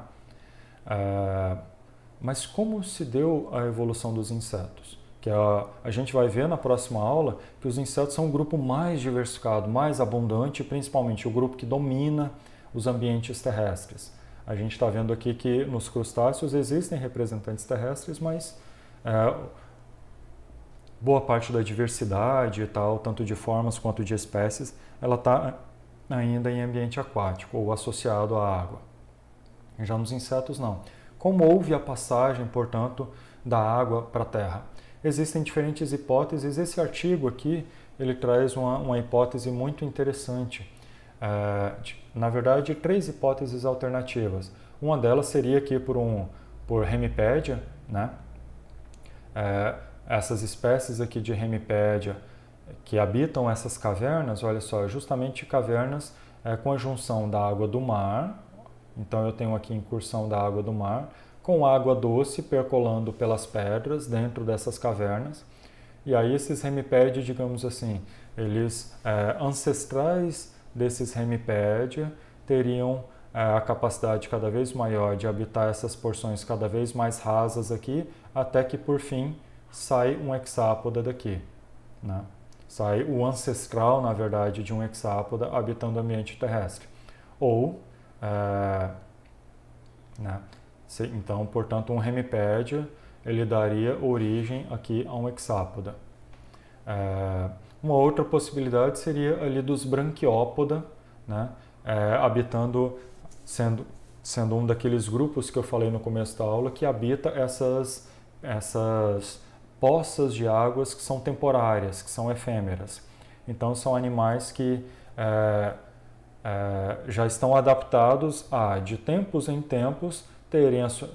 A: Mas como se deu a evolução dos insetos? Que a gente vai ver na próxima aula que os insetos são um grupo mais diversificado, mais abundante, principalmente o grupo que domina os ambientes terrestres. A gente está vendo aqui que nos crustáceos existem representantes terrestres, mas boa parte da diversidade e tal, tanto de formas quanto de espécies, ela está ainda em ambiente aquático ou associado à água. Já nos insetos, não. Como houve a passagem, portanto, da água para a terra? Existem diferentes hipóteses. Esse artigo aqui, ele traz uma hipótese muito interessante. Na verdade, 3 hipóteses alternativas. Uma delas seria que por Hemiplegia, né? Essas espécies aqui de Hemiplegia que habitam essas cavernas, olha só, justamente cavernas com a junção da água do mar. Então eu tenho aqui incursão da água do mar com água doce percolando pelas pedras dentro dessas cavernas. E aí esses Hemiplegia, digamos assim, eles ancestrais desses Hemiplegia teriam a capacidade cada vez maior de habitar essas porções cada vez mais rasas aqui, até que por fim sai um hexápoda daqui, né? Sai o ancestral, na verdade, de um hexápoda habitando o ambiente terrestre. Ou, né? Então, portanto, um Hemiplegia, ele daria origem aqui a um hexápoda. Uma outra possibilidade seria ali dos branquiópoda, né? Habitando, sendo um daqueles grupos que eu falei no começo da aula, que habita essas poças de águas que são temporárias, que são efêmeras. Então, são animais que já estão adaptados a, de tempos em tempos,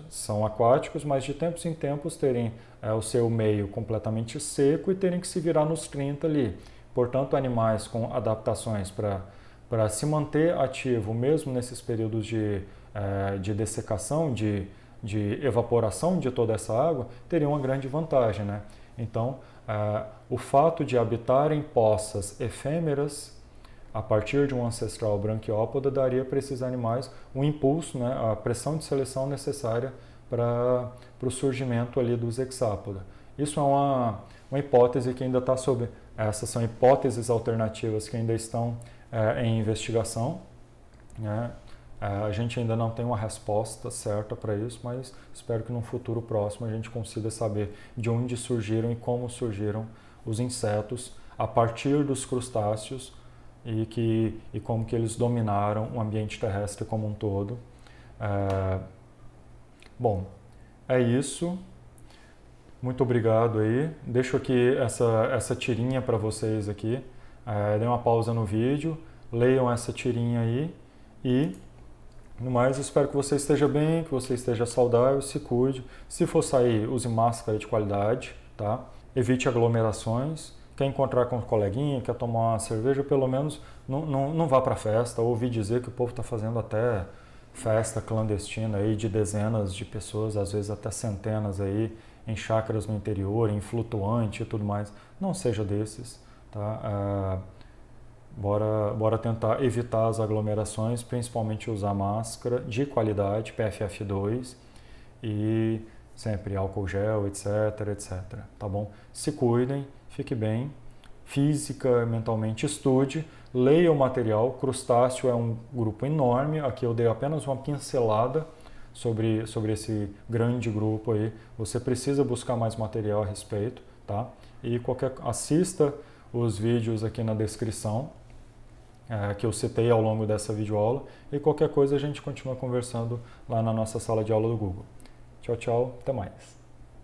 A: são aquáticos, mas de tempos em tempos terem o seu meio completamente seco e terem que se virar nos 30 ali. Portanto, animais com adaptações para se manter ativo, mesmo nesses períodos de dessecação, de evaporação de toda essa água, teriam uma grande vantagem, né? Então, o fato de habitar em poças efêmeras, a partir de um ancestral branquiópoda, daria para esses animais um impulso, né, a pressão de seleção necessária para o surgimento ali dos hexápoda. Isso é uma hipótese que ainda está sob... Essas são hipóteses alternativas que ainda estão em investigação, né? A gente ainda não tem uma resposta certa para isso, mas espero que no futuro próximo a gente consiga saber de onde surgiram e como surgiram os insetos a partir dos crustáceos e como que eles dominaram o ambiente terrestre como um todo. Bom, é isso. Muito obrigado aí. Deixo aqui essa tirinha para vocês aqui. Dê uma pausa no vídeo, leiam essa tirinha aí e, no mais, espero que você esteja bem, que você esteja saudável, se cuide. Se for sair, use máscara de qualidade, tá? Evite aglomerações. Quer encontrar com um coleguinha, quer tomar uma cerveja, pelo menos não vá para festa. Ouvi dizer que o povo está fazendo até festa clandestina aí de dezenas de pessoas, às vezes até centenas aí, em chácaras no interior, em flutuante e tudo mais. Não seja desses, tá? Bora tentar evitar as aglomerações, principalmente usar máscara de qualidade, PFF2 e sempre álcool gel, etc, etc, tá bom? Se cuidem, fique bem, física, mentalmente estude, leia o material. Crustáceo é um grupo enorme, aqui eu dei apenas uma pincelada sobre esse grande grupo aí. Você precisa buscar mais material a respeito, tá? E assista os vídeos aqui na descrição, que eu citei ao longo dessa videoaula, e qualquer coisa a gente continua conversando lá na nossa sala de aula do Google. Tchau, tchau, até mais.